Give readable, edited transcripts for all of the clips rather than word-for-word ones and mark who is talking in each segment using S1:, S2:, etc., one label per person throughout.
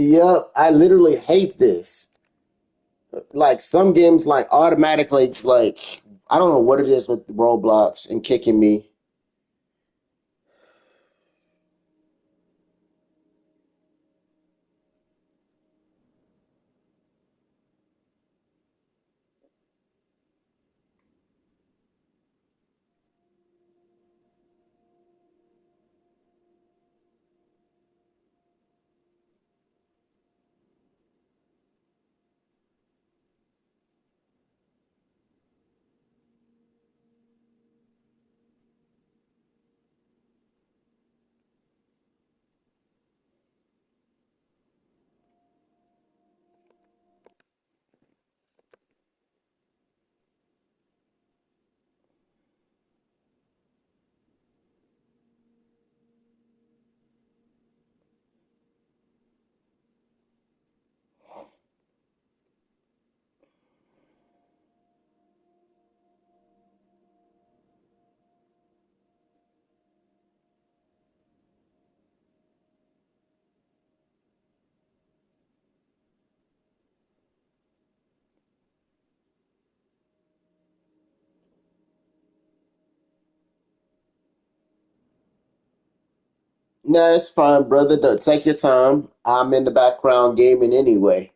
S1: Yup, I literally hate this. Like some games, like automatically, like I don't know what it is with Roblox and kicking me. No, it's fine, brother. Take your time. I'm in the background gaming anyway.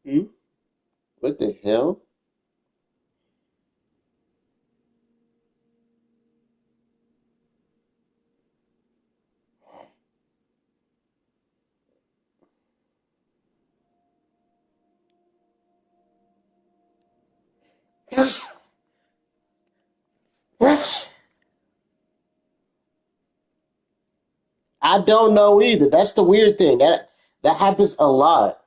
S1: Hmm? What the hell? I don't know either. That's the weird thing. That happens a lot.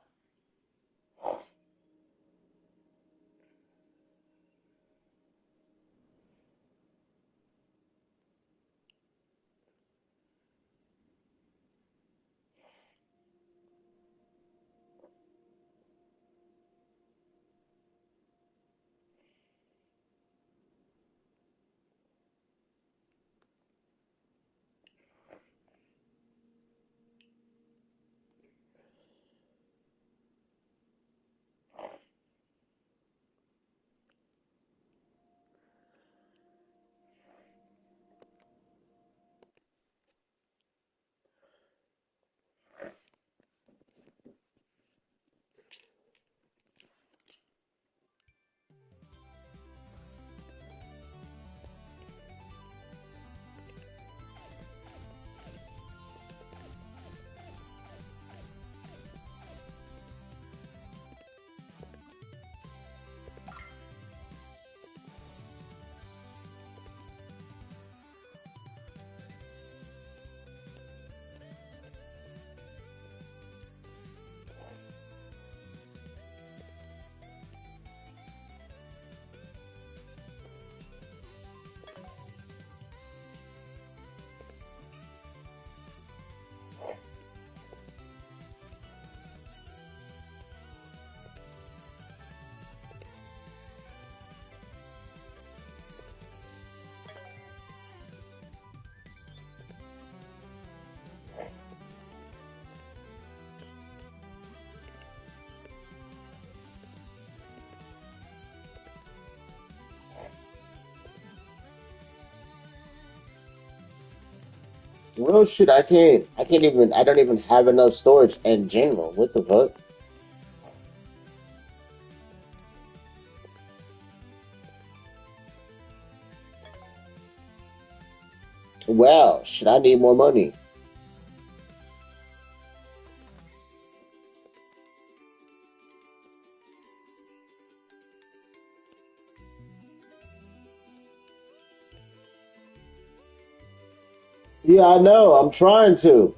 S1: Well, shit, I can't even, I don't even have enough storage in general. What the fuck? Well, shit, I need more money. Yeah, I know. I'm trying to.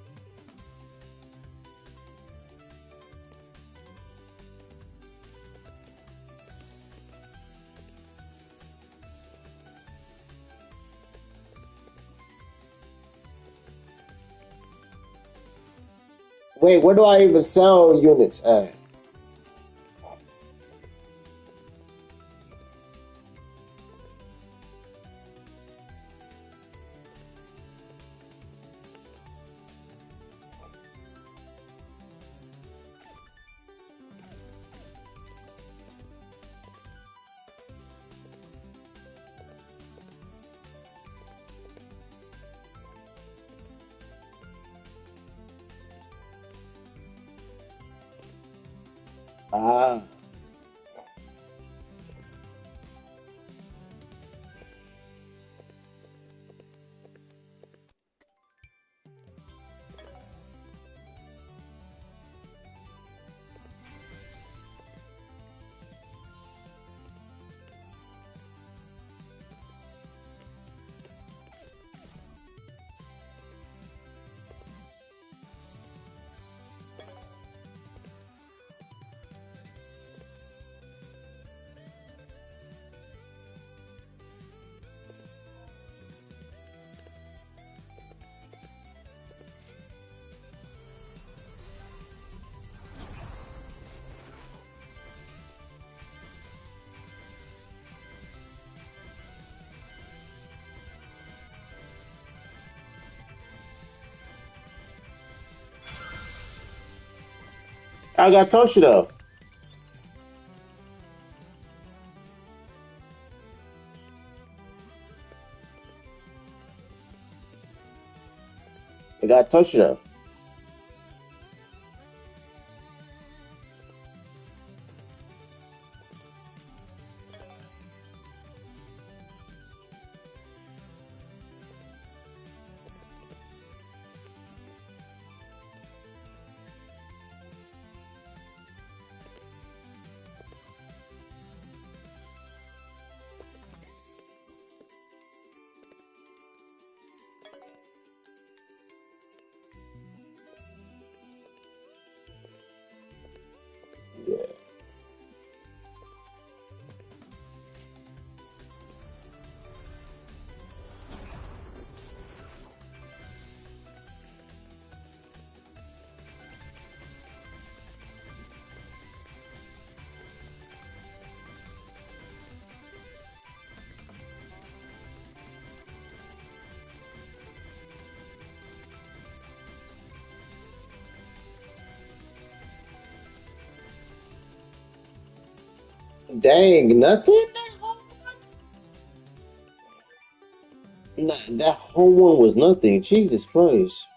S1: Wait, where do I even sell units at? Ah, I got Toshido. I got Toshido. Yeah. Dang, nothing? Nah, that whole one was nothing. Jesus Christ.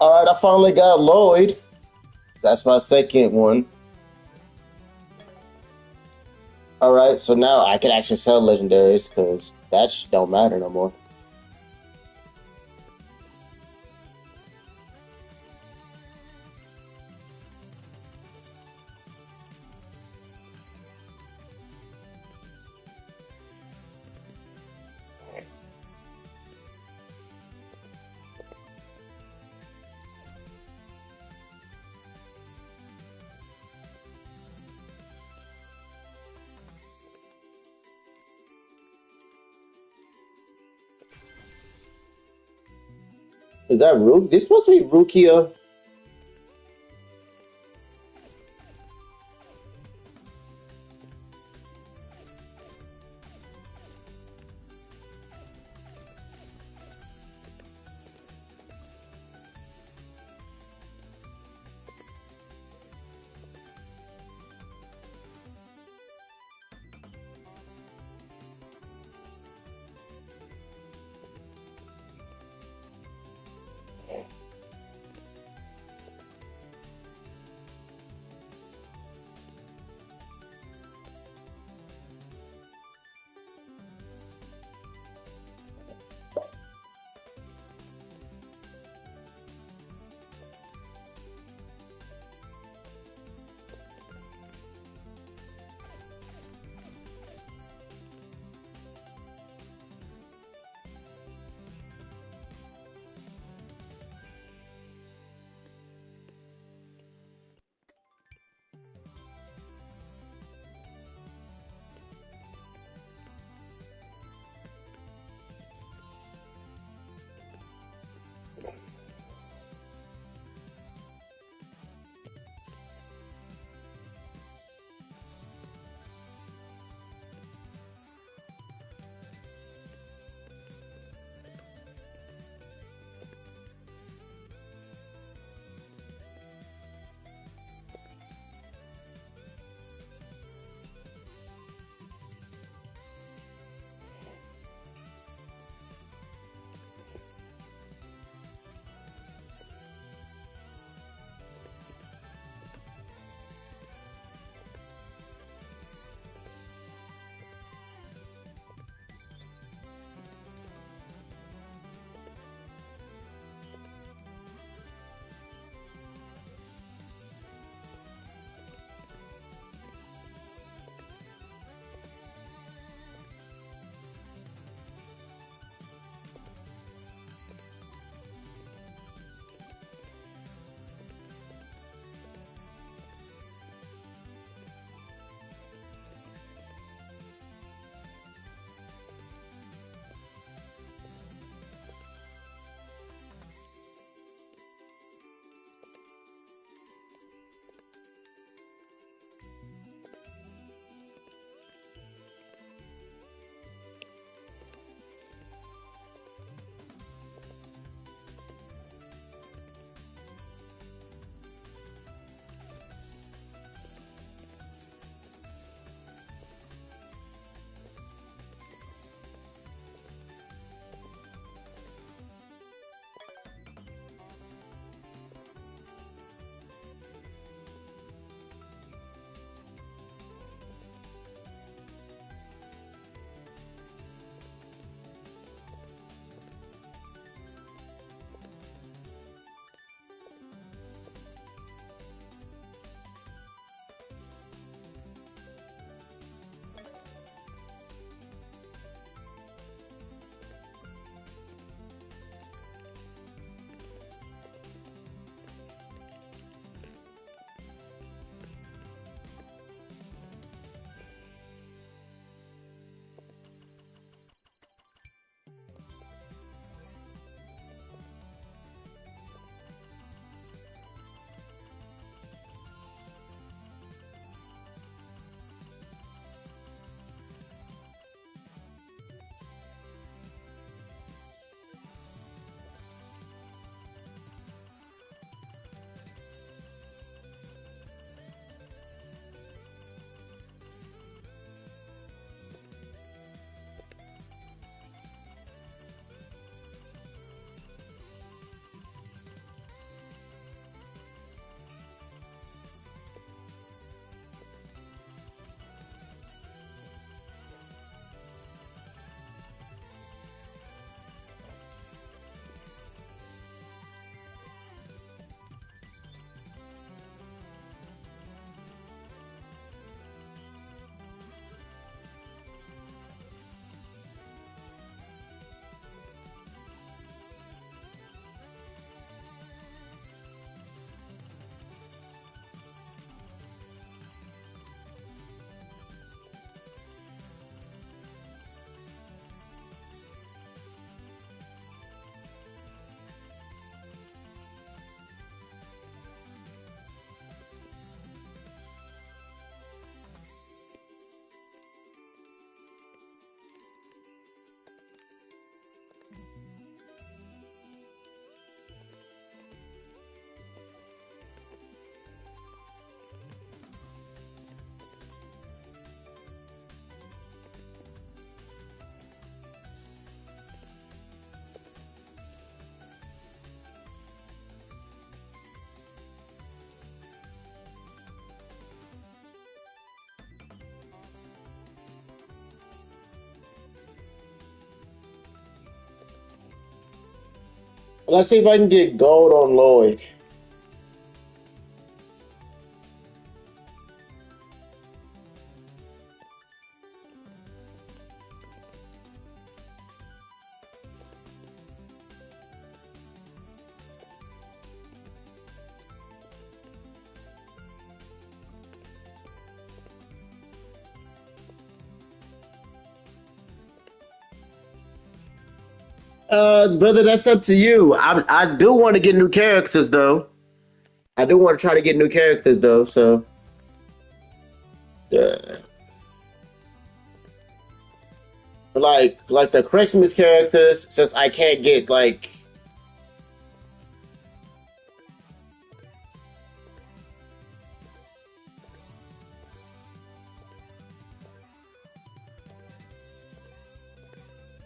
S1: All right, I finally got Lloyd. That's my second one. All right, so now I can actually sell legendaries because don't matter no more. Is that Rook? This supposed to be Rukia. Let's see if I can get gold on Lloyd. Brother, that's up to you. I do want to get new characters though. I do want to try to get new characters though. So, uh, like the Christmas characters, since I can't get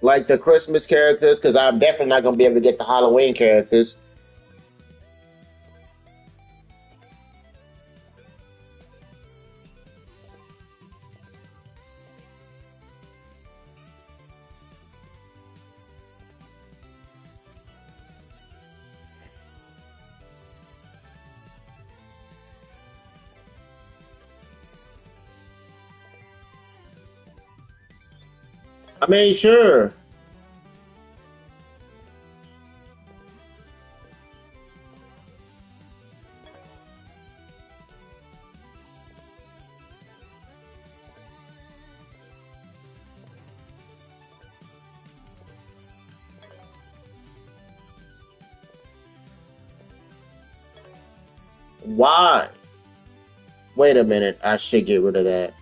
S1: like the Christmas characters, because I'm definitely not gonna be able to get the Halloween characters. I mean, sure. Why? Wait a minute. I should get rid of that.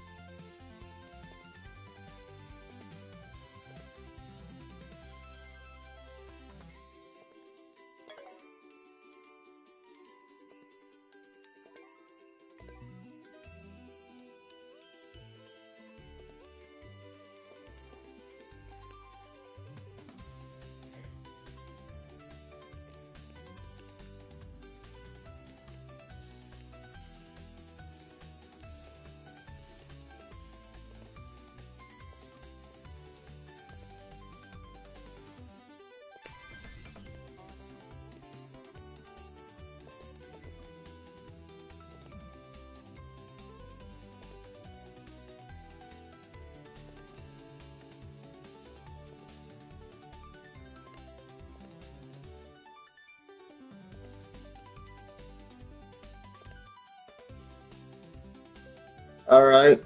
S1: All right.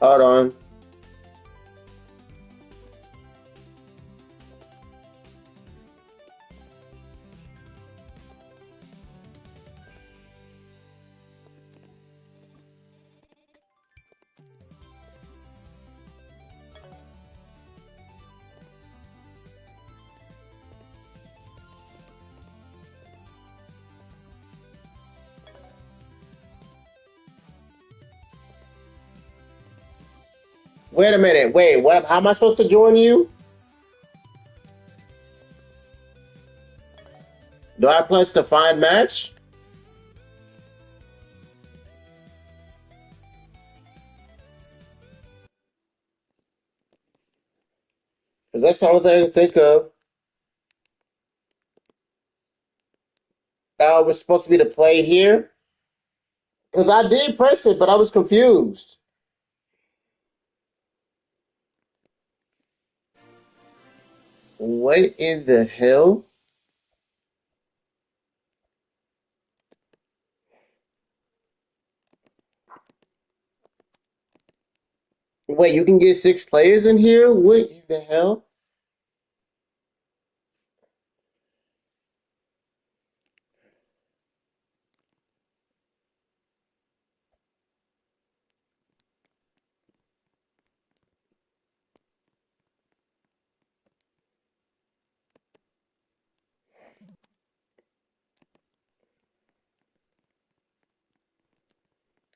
S1: Hold on. Wait a minute. Wait. What? How am I supposed to join you? Do I press to find match? Because that's the only thing I can think of. Was supposed to be to play here. Because I did press it, but I was confused. What in the hell? Wait, you can get 6 players in here? What in the hell?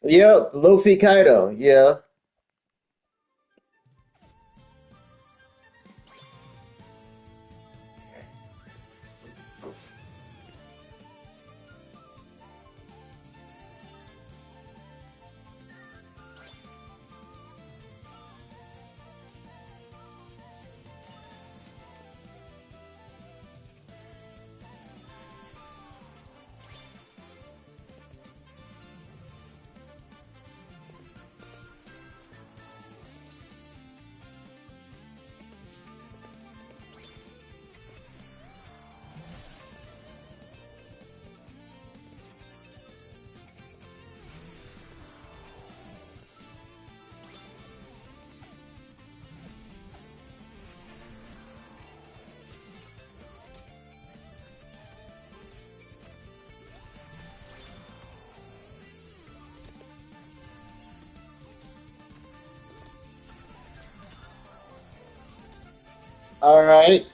S1: Yep, Luffy Kaido. Yeah. All right.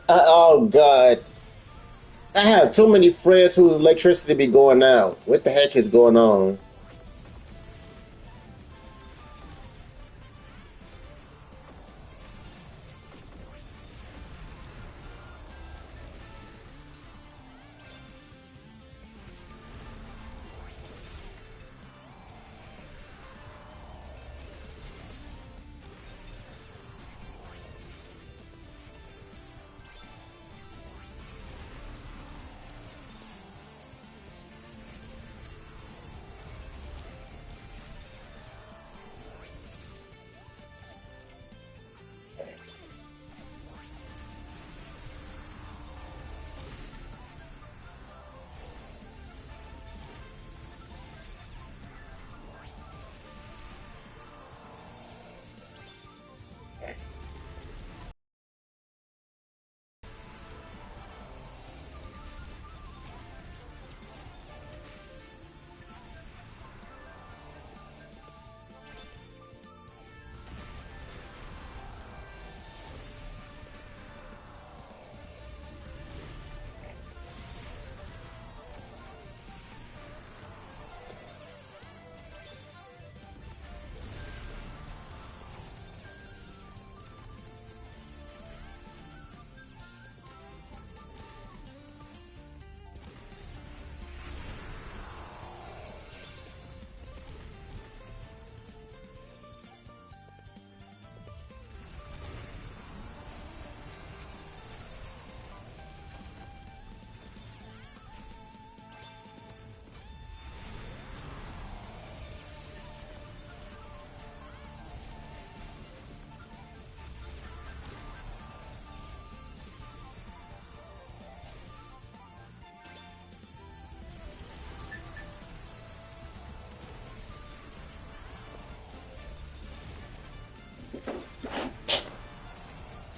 S1: Oh God. I have too many friends whose electricity be going out. What the heck is going on?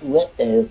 S1: What the?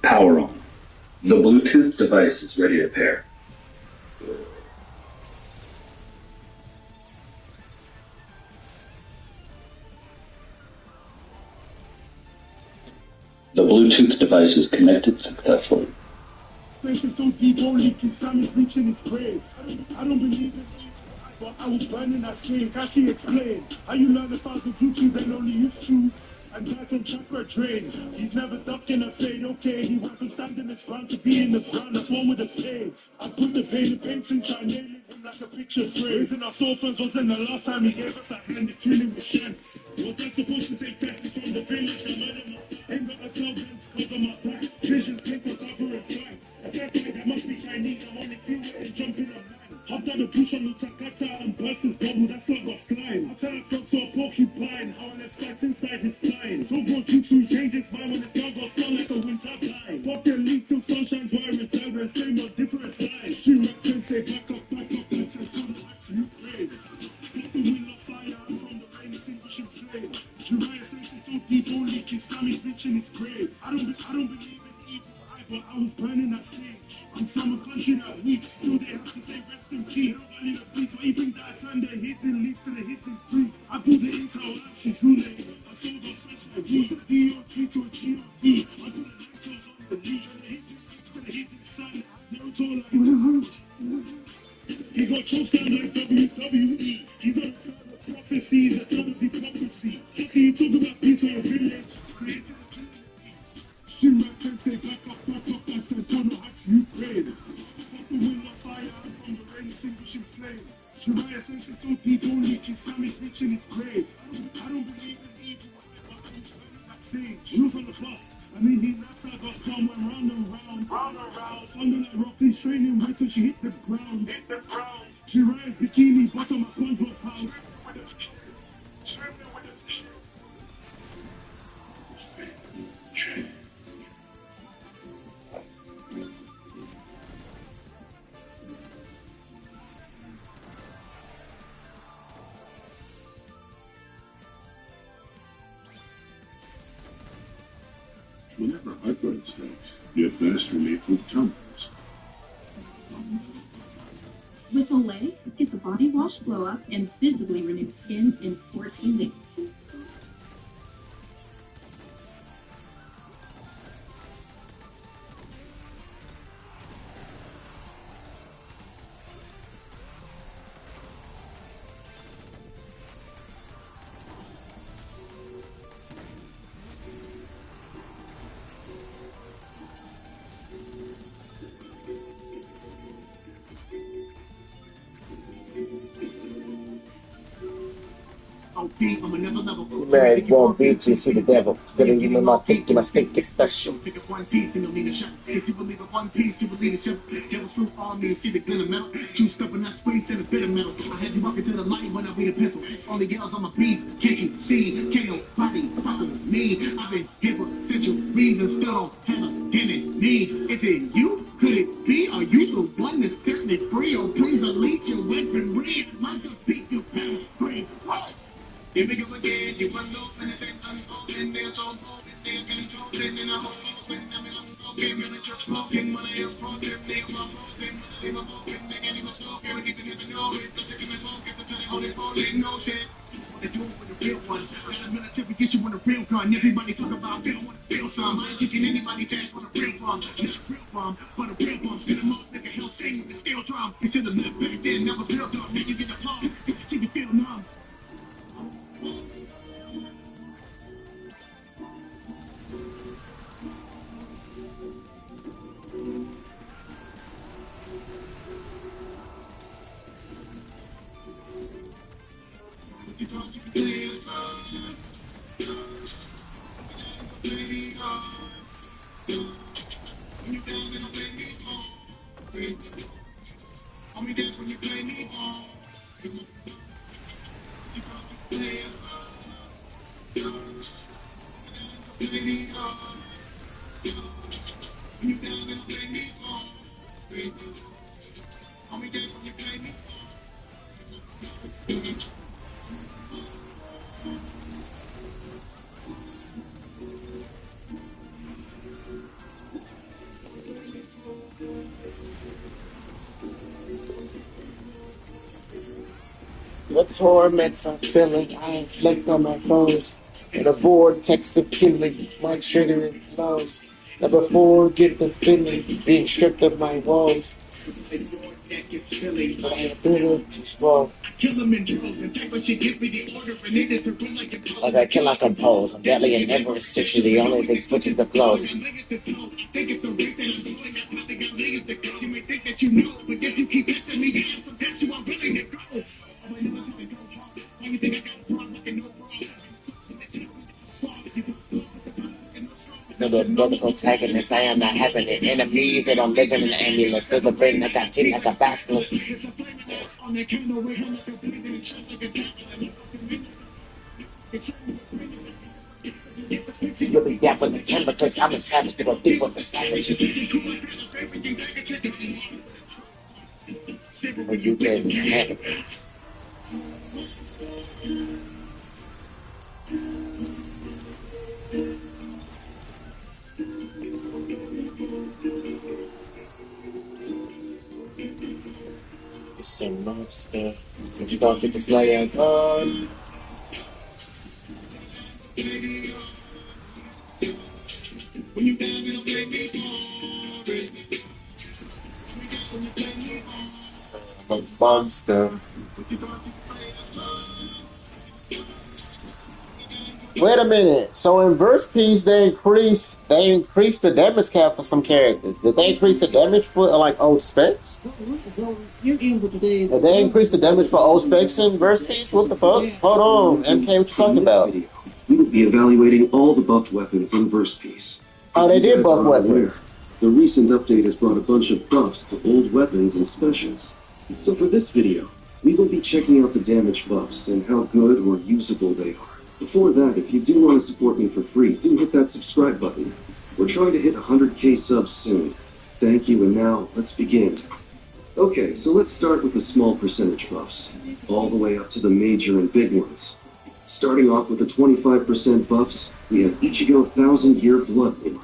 S2: Power on. The Bluetooth device is ready to pair. The Bluetooth device is connected successfully.
S3: So deep, only Sam is reaching its grave. I don't believe it. But I was burning that shame. Can she explain how you learn the sounds of YouTube and only used to? And that's on track for a train. He's never ducking a fade, okay. He went from standing his ground to be in the ground. That's one with the pace. I put the pain in painting, try nailing him like a picture frame. Raising our soul funds wasn't the last time he gave us a hand. He's tuning with shents. Was I supposed to take taxes from the village? The man ain't got a 12 months cause of my back. Visions think of covering facts. I can't find that must be Chinese. I'm only fluent and jumping on man. I've done a push on the Takata and burst his bubble, that's not got slime. I turn front to a porcupine, how I left stacks inside his spine. So bro Jutsu change his mind when his gun got stung like a winter pine. Fuck your leaf till sun shines where I reside, we're same on different sides. She reps and say back up, that's as good as you pray. Got the wheel of fire from the rain extinguishing flame. Jiraiya says it's so deep, only Kisami's reaching his grave. I don't believe in evil, but I was burning that sage. I'm from a country that weak, still they have to say rest in peace. Nobody the peace, or even that turn the hidden leaves to the hidden tree. I put the intel out, she's ruling. I saw the sunshine, Jesus, DOT to a GOD. I put the lentils on the leaf, and the hidden leaves to the hidden sun. Naruto like, he got choked down like WWE. He's on the prophecy, the top of hypocrisy. How can you talk about peace or a village? Created a community. Shinra Tensei, back up, don't know how to Ukraine. Fuck the wind of fire from the rain extinguishing flame. Jiraiya says it's so deep, only Kisami's reaching its grave. I don't believe in evil, but I was burning that sage. He was on the bus, and then he that's how got down, went round and round. Thunder like rocks, he's training right till she hit the ground. Jiraiya's bikini, bottom of SpongeBob's house.
S4: Whenever heartburn strikes, get fast relief with tumblers.
S5: With Olay, get the body wash, glow up, and visibly renewed skin in 14 days.
S1: Man, you won't beat you, see the devil. Feeling you in my thinking, my stink is special.
S3: Pick up one piece and you'll need a shot. If you believe in one piece, you believe in shit. Devil's fruit on me, see the glitter metal. Two step in that space and a bit of metal. I had you walking to the light when I read a pencil. Only girls on my beats, can't you see? Can't nobody fuck with me. I've been here for centuries and still don't have a damn me. Is it you? Could it be? Are you the one that set me free? Oh, please unleash your weaponry. My beat you better free. What? Here we go again, you want to open the same unfolding, there's all open, they're controlling, and I'm open, I'm unspoken, really just smoking, when I am broken, they are my broken, when I leave my broken, they can't even smoke, and keep it in the know, it's not taking my smoke, it's not holding, no shit. What they do with the real one, got a military get you on the real gun, everybody talk about they don't want to feel some, I ain't taking anybody chance for the real bomb, not a real bomb, but a real bomb, still a motherfucker, he'll sing, the steel drum, you should have lived back then, never built up, niggas get the plum, till you feel numb.
S1: the torments I'm feeling. I inflict on my foes. In a vortex of killing, my triggering flows. Never forget the feeling, being stripped of my walls. But I am bitter too strong. Like I kill, I compose. I'm deadly and never essentially the only thing switches the flows. No, the brother protagonist, I am not having it. Enemies that I'm living in the ambulance. They're the brain that got teeth like a basilisk. You'll be back when the camera clicks. I'm established to go deep with the savages. But you can handle it. It's a monster. But you don't get the slayer gun. A monster. Wait a minute. So in Verse Piece, they increased the damage cap for some characters. Did they increase the damage for like old specs? Did they increase the damage for old specs in Verse Piece? What the fuck? Hold on, MK, what you talking about?
S2: We will be evaluating all the buffed weapons in Verse Piece.
S1: Oh, they did buff weapons.
S2: The recent update has brought a bunch of buffs to old weapons and specials. So for this video, we will be checking out the damage buffs and how good or usable they are. Before that, if you do want to support me for free, do hit that subscribe button. We're trying to hit 100k subs soon. Thank you, and now, let's begin. Okay, so let's start with the small percentage buffs, all the way up to the major and big ones. Starting off with the 25% buffs, we have Ichigo 1000-Year Blood War.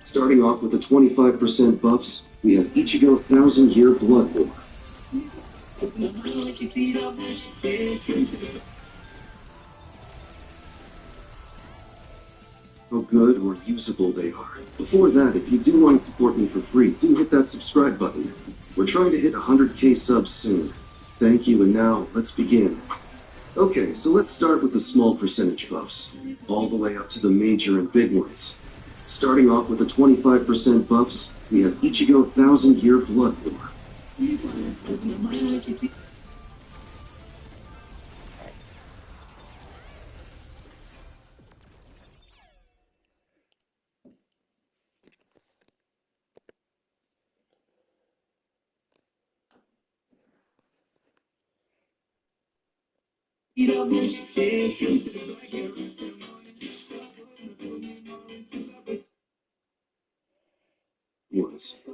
S2: Starting off with the 25% buffs, we have Ichigo 1000-Year Blood War. How good or usable they are. Before that, if you do want to support me for free, do hit that subscribe button. We're trying to hit 100k subs soon. Thank you, and now, let's begin. Okay, so let's start with the small percentage buffs, all the way up to the major and big ones. Starting off with the 25% buffs, we have Ichigo 1000-Year Blood War.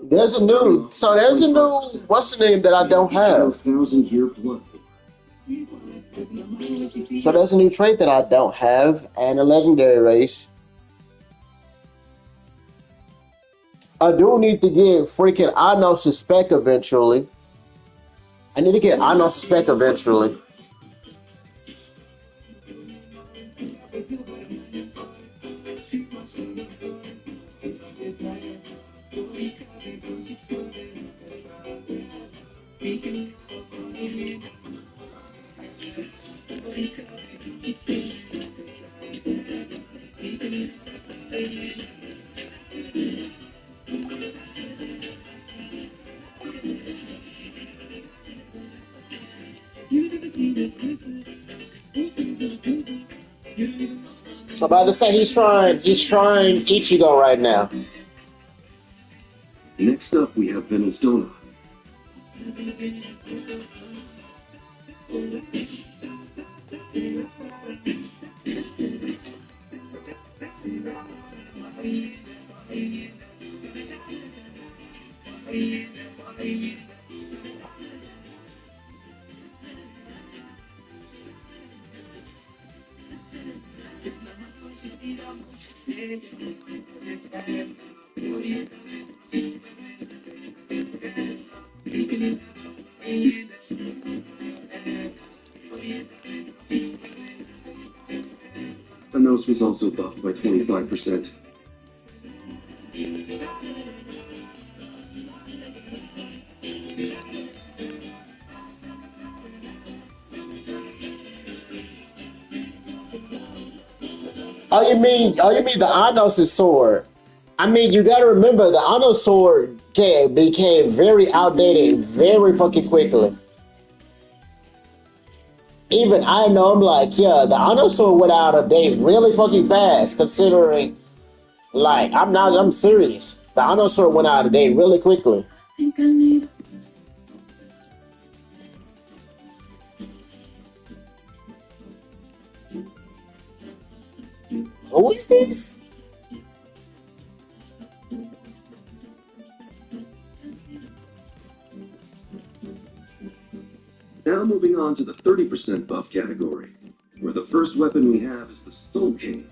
S1: There's a new, what's the name that I don't have?
S2: 1000-Year Blood War.
S1: So there's a new trait that I don't have, and a legendary race. I do need to get freaking Anos' spec eventually. I need to get Anos' spec eventually. I'm about to say he's trying Ichigo right now.
S2: Next up, we have Venuzdona. Thanos was also buffed by 25%.
S1: Oh, you mean the Anos' sword? I mean, you gotta remember the Anos sword became very outdated very fucking quickly. Even I know, I'm like, yeah, the Anos sword went out of date really fucking fast, considering, like, I'm serious. The Anos sword went out of date really quickly. Who is this?
S2: Now moving on to the 30% buff category, where the first weapon we have is the Soul King.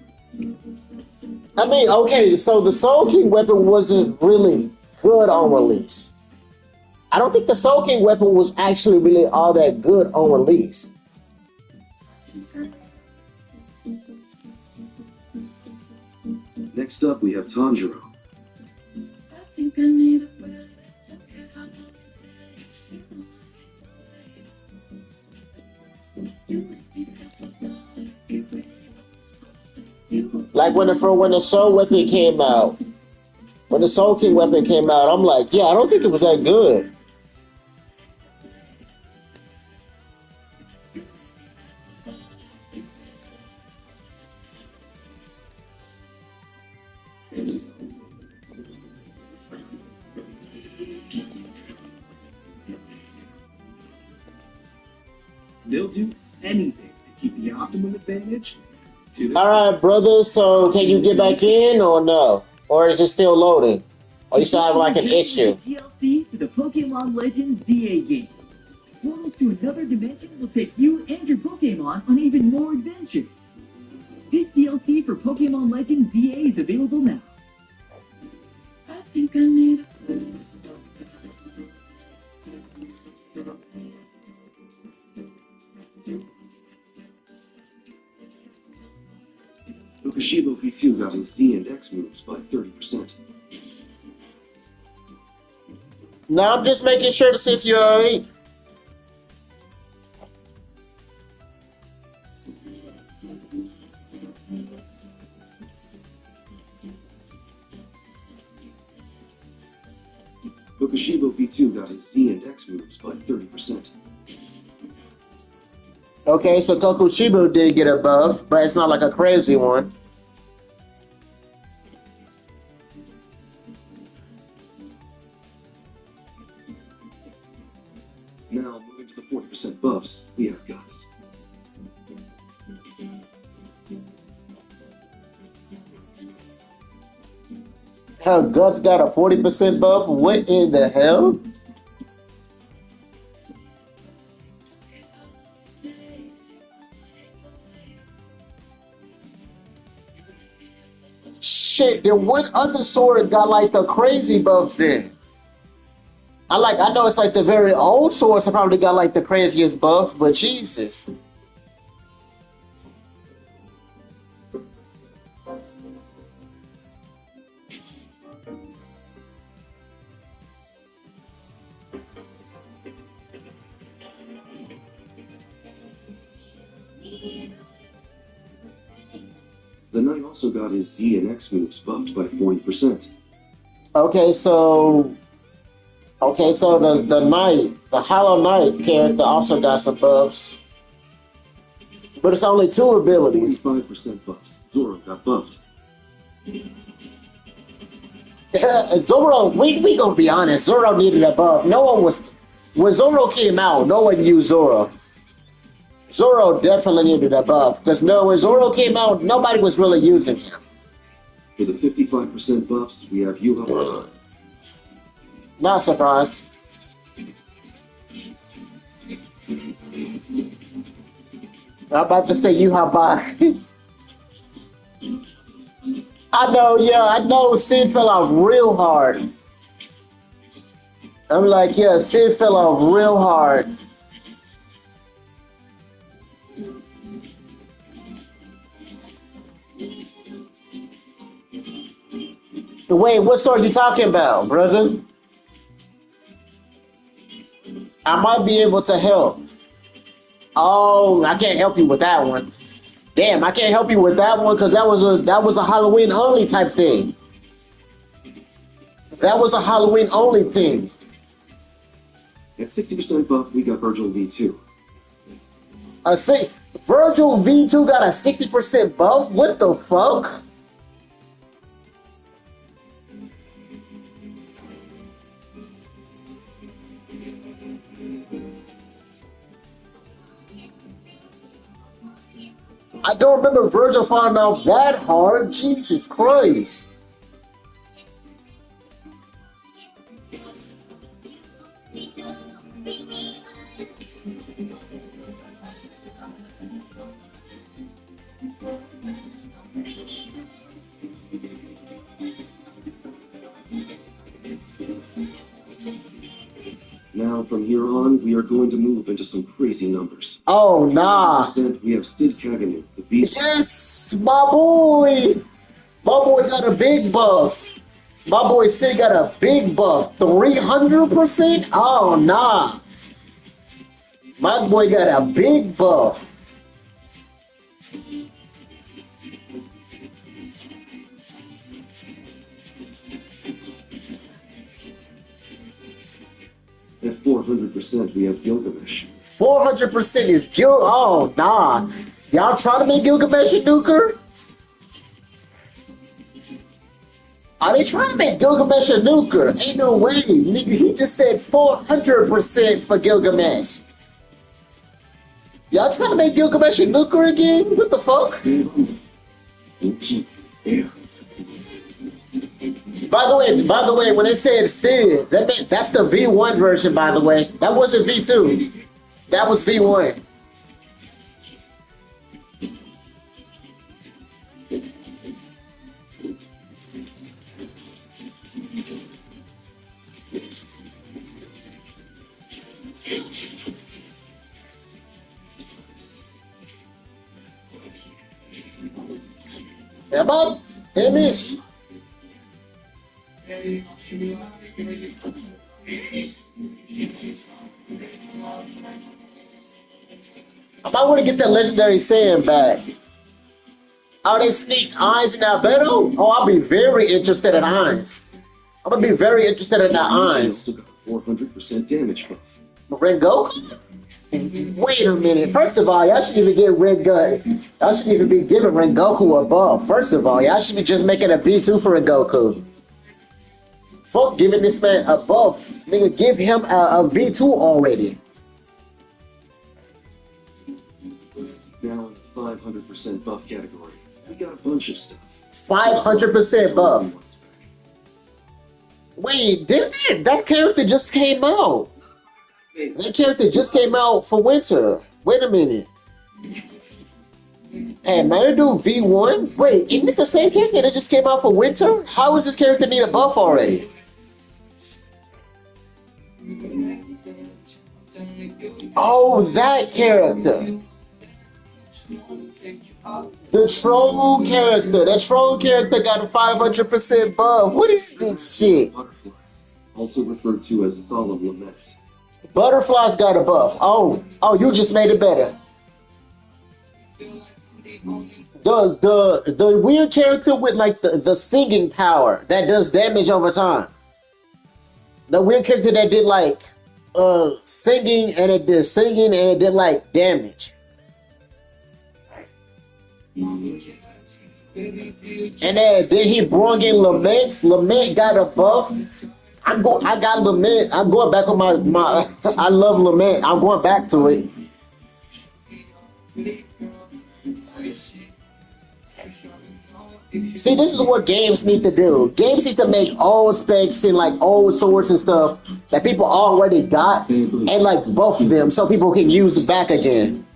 S1: I mean, okay, so the Soul King weapon wasn't really good on release. I don't think the Soul King weapon was actually really all that good on release.
S2: Next up, we have Tanjiro.
S1: Like when the Soul weapon came out, when the Soul King weapon came out, I'm like, yeah, I don't think it was that good.
S6: They'll do anything to keep the optimum advantage.
S1: All right, brother. So can you get back in or no? Or is it still loading? Or you still have like an issue?
S7: DLC to the Pokemon Legends ZA game. Portals to another dimension will take you and your Pokemon on even more adventures. This DLC for Pokemon Legends ZA is available now. I think I need
S2: Ukashibo V2 got his Z and X moves by 30%.
S1: No, I'm just making sure to see if you're alright.
S2: Ukashibo V2 got his Z and X moves by 30%.
S1: Okay, so Kokushibo did get a buff, but it's not like a crazy one.
S2: Now, moving to the 40% buffs, we have Guts.
S1: How Guts got a 40% buff? What in the hell? Shit, then what other sword got like the crazy buff then? I know it's like the very old swords have probably got like the craziest buff, but Jesus.
S2: The Knight also got his Z and X moves buffed by 40%.
S1: Okay, so the Knight, the Hollow Knight character also got some buffs. But it's only two abilities.
S2: 45% buffs. Zoro got buffed.
S1: Zoro, we gonna be honest, Zoro needed a buff. When Zoro came out, no one used Zoro. Zoro definitely needed a buff, because when Zoro came out, nobody was really using him.
S2: For the 55% buffs, we have Yuha.
S1: Not surprised. I'm about to say Yuhabak. I know, Sid fell out real hard. I'm like, yeah, Sid fell off real hard. Wait, what sword you talking about, brother? I might be able to help. Oh, I can't help you with that one. Damn, I can't help you with that one because that was a Halloween only type thing. That was a Halloween only thing.
S2: At 60% buff, we got Virgil V2.
S1: Virgil V2 got a 60% buff? What the fuck? I don't remember Virgil falling off that hard. Jesus Christ.
S2: Now, from here on, we are going to move into some crazy numbers.
S1: Oh, nah.
S2: We have Sid Kaganu, the beast.
S1: Yes, my boy. My boy got a big buff. My boy Sid got a big buff. 300%? Oh, nah. My boy got a big buff.
S2: At 400%, we have Gilgamesh.
S1: 400% is Gil. Oh, nah. Y'all trying to make Gilgamesh a nuker? Are they trying to make Gilgamesh a nuker? Ain't no way. Nigga, he just said 400% for Gilgamesh. Y'all trying to make Gilgamesh a nuker again? What the fuck? By the way, when they said Sid, that's the V1 version, by the way. That wasn't V2. That was V1. Come on, finish. I might want to get that legendary Saiyan back. Oh, they sneak Ainz in Albedo? Oh, I'll be very interested in Ainz. I'm gonna be very interested in that Ainz.
S2: 400% damage buff.
S1: Rengoku? Wait a minute. First of all, y'all shouldn't even get Rengoku. Y'all shouldn't even be giving Rengoku a buff. First of all, y'all should be just making a V2 for Rengoku. Fuck giving this man a buff. Nigga, give him a V2 already.
S2: Now in the 500% buff category, we got a bunch of stuff.
S1: 500% buff. Wait, didn't that character just came out? That character just came out for winter. Wait a minute. Hey, Marudu V1? Wait, isn't this the same character that just came out for winter? How does this character need a buff already? Oh, that character. The troll character. That troll character got a 500% buff. What is this shit?
S2: Butterfly, also referred to as Solemn Lament.
S1: Butterfly's got a buff. Oh, you just made it better. The weird character with like the singing power that does damage over time. The weird character that did like singing and it did like damage. And then he brought in Lament. Lament got a buff. I got Lament. I'm going back on my I love Lament. I'm going back to it. See, this is what games need to do. Games need to make old specs and like old swords and stuff that people already got and like buff them so people can use it back again.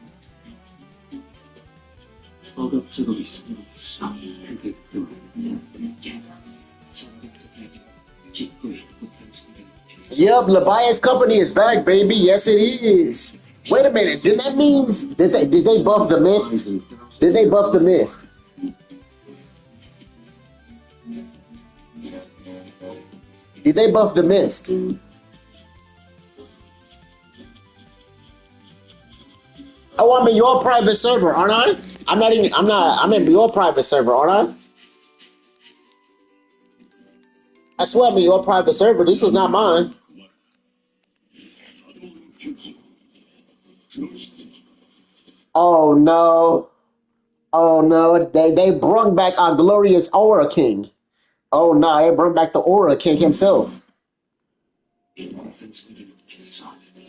S1: Yep, Levi's company is back, baby. Yes, it is. Wait a minute. Did that means did they buff the mist? Did they buff the mist? Did they buff the mist? Oh, I'm in your private server, aren't I? I'm in your private server, aren't I? I swear I'm in your private server. This is not mine. Oh no. Oh no. They brung back our glorious Aura King. Oh no, they brought back the Aura King himself.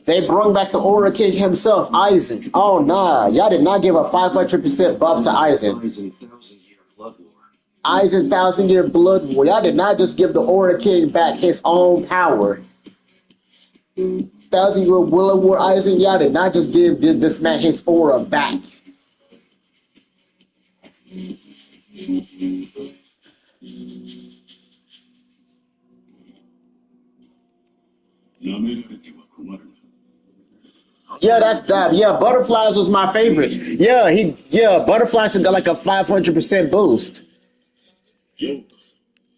S1: They brought back the Aura King himself, Aizen. Oh nah, y'all did not give a 500% buff to Aizen. Aizen 1,000-year blood war. Y'all did not just give the Aura King back his own power. 1,000-year blood war Aizen. Y'all did not just give this man his aura back. Yeah, that's that. Yeah, Butterflies was my favorite. Yeah, Butterflies got like a 500% boost.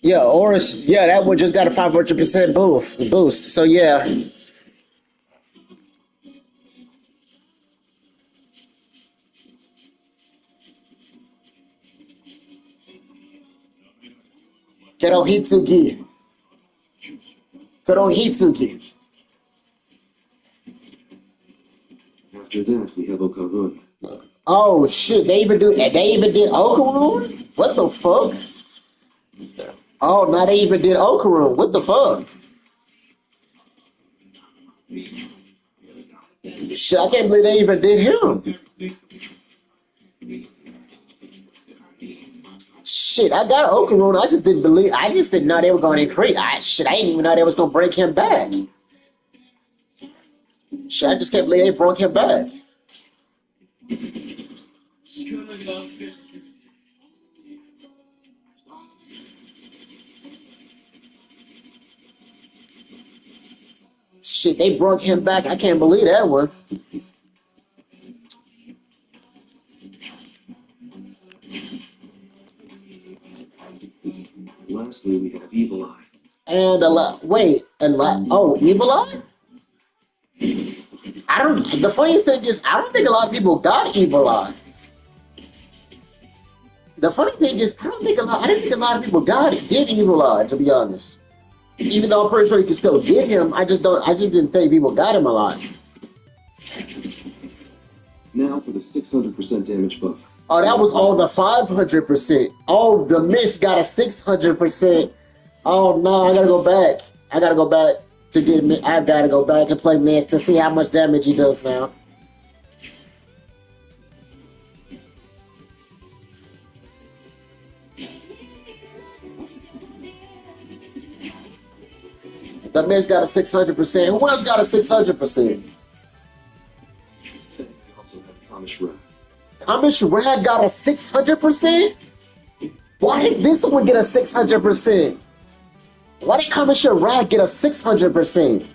S1: Yeah, Oris, yeah, that one just got a 500% boost. So yeah. Kurohitsuki. Kurohitsuki.
S2: After that, we have Okarun.
S1: Oh shit, they even did Okarun? What the fuck? Oh, now they even did Okarun. What the fuck? Shit, I can't believe they even did him. Shit, I got Okarun. I just didn't know they were going to increase. I didn't even know they was going to break him back. Shit, I just can't believe they broke him back. Shit, they broke him back. I can't believe that one.
S2: Lastly, we have Evil Eye.
S1: And Evil Eye? The funniest thing is, I don't think a lot of people got Evil Eye. The funny thing is, I didn't think a lot of people get Evil Eye, to be honest. Even though I'm pretty sure you can still get him, I just didn't think people got him a lot.
S2: Now for the 600% damage buff.
S1: Oh, that was all the 500%. Oh, the Mist got a 600%. Oh no, I gotta go back. I gotta go back and play Mist to see how much damage he does now. The Mist got a 600%. Who else got a 600%?
S2: We also have Kamish Ra.
S1: Kamish Ra got a 600%? Why did this one get a 600%? Why did Kamish Ra get a 600%?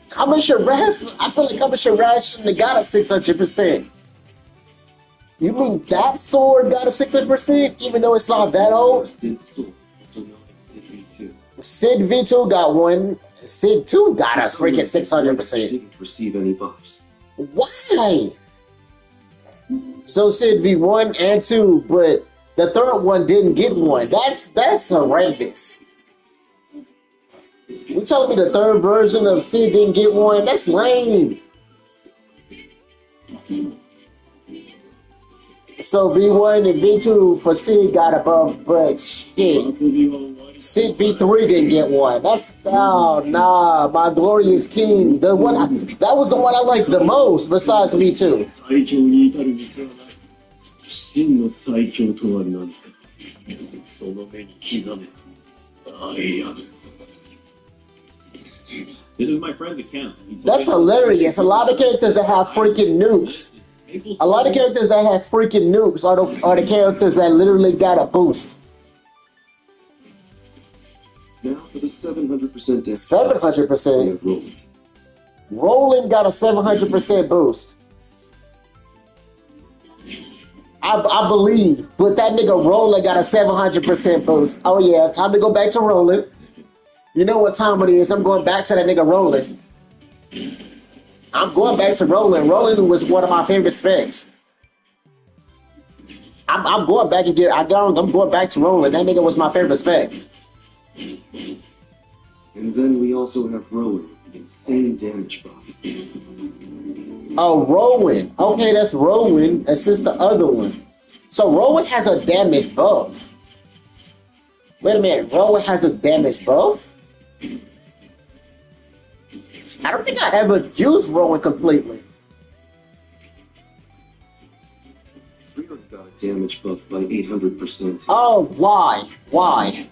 S1: Kamish Ra, I feel like Kamish Ra shouldn't have got a 600%. You mean that sword got a 600%, even though it's not that old? Sid V2 got one. Sid 2 got a freaking 600%.
S2: Didn't receive any buffs.
S1: Why? So Sid V1 and 2, but the third one didn't get one. That's horrendous. You telling me the third version of Sid didn't get one? That's lame. So V1 and V2 for Sid got a buff, but shit. Sid V3 didn't get one. Nah, my glorious king. That was the one I liked the most besides V2.
S6: This is my friend's account.
S1: That's hilarious. A lot of characters that have freaking nukes. A lot of characters that have freaking nukes are the characters that literally got a boost.
S2: Now for the 700% damage.
S1: 700%. Roland got a 700% boost. I believe, but that nigga Roland got a 700% boost. Oh yeah, time to go back to Roland. You know what time it is? I'm going back to that nigga Roland. I'm going back to Roland. Roland was one of my favorite specs. I'm going back and I'm going back to Roland. That nigga was my favorite spec.
S2: And then we also have Rowan, the insane damage buff.
S1: Oh, Rowan. Okay, that's Rowan. That's just the other one. So Rowan has a damage buff. Wait a minute. Rowan has a damage buff? I don't think I ever used Rowan completely.
S2: Freeland's got a damage buff by 800%.
S1: Oh, why? Why?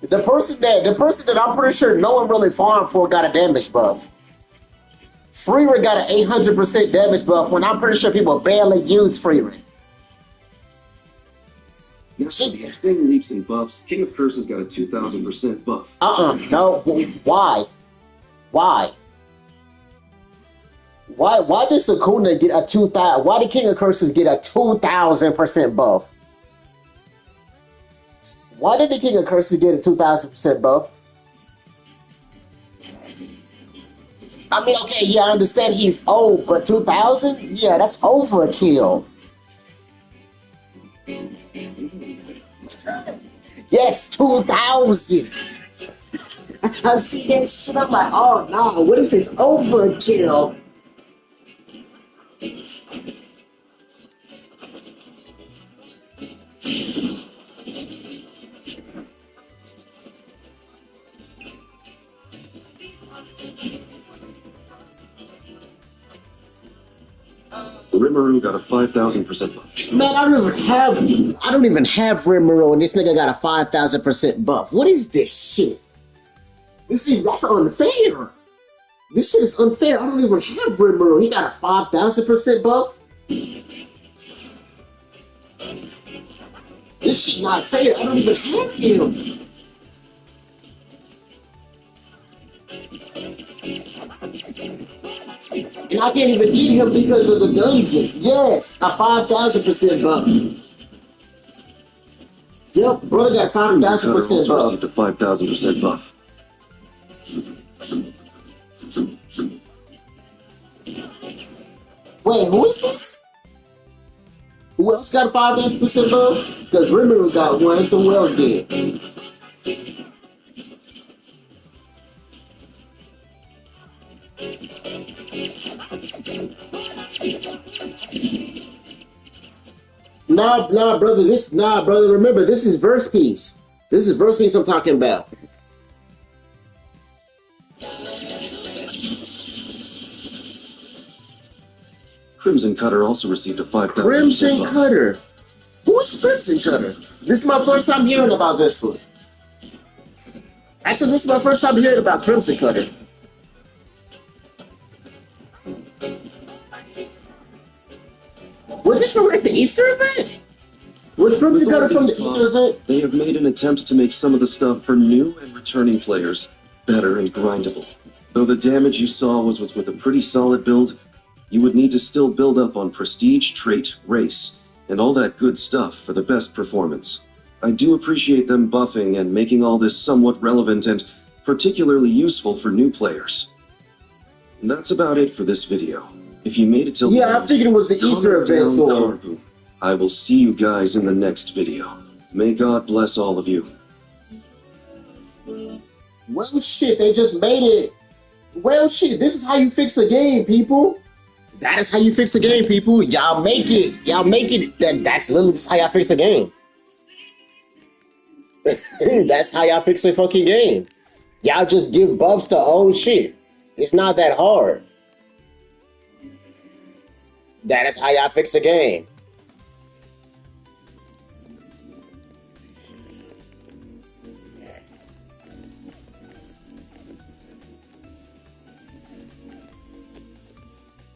S1: The person that I'm pretty sure no one really farmed for got a damage buff. Freeland got an 800% damage buff when I'm pretty sure people barely use Freeland.
S2: Now, Sting leaps and buffs. King of Curses got a 2000% buff.
S1: No. Why? Why? Why did Sukuna get a 2000? Why did King of Curses get a 2000% buff? Why did the King of Curses get a 2000% buff? I mean, okay, yeah, I understand he's old, but 2000? Yeah, that's overkill. Yes, 2000. I see that shit, I'm like, oh no, what is this overkill?
S2: Rimuru got a 5000% buff.
S1: Man, I don't even have Rimuru, and this nigga got a 5000% buff. What is this shit? That's unfair. This shit is unfair. I don't even have Rimuru. He got a 5000% buff. This shit not fair. I don't even have him. And I can't even get him because of the dungeon. Yes, a 5000% buff. Yep, brother got a 5000% buff.
S2: A 5000% buff.
S1: Wait, who is this? Who else got a 5000% buff? Because Rimuru got one, so who else did? Nah, brother. Remember, this is verse piece. This is verse piece I'm talking about.
S2: Crimson Cutter also received a 5000%.
S1: Crimson Cutter. Who is Crimson Cutter? This is my first time hearing about this one. Actually, this is my first time hearing about Crimson Cutter. Was this from like the Easter event? Was Crimson Cutter from the Easter event?
S2: They have made an attempt to make some of the stuff for new and returning players better and grindable. Though the damage you saw was with a pretty solid build, you would need to still build up on prestige, trait, race, and all that good stuff for the best performance. I do appreciate them buffing and making all this somewhat relevant and particularly useful for new players. And that's about it for this video. If you made it till
S1: the end, I figured it was the Easter event, so
S2: I will see you guys in the next video. May God bless all of you.
S1: Well, shit, they just made it. Well, shit, this is how you fix a game, people. That is how you fix a game, people. Y'all make it. That's literally just how y'all fix a game. That's how y'all fix a fucking game. Y'all just give buffs to old shit. It's not that hard. That is how y'all fix a game.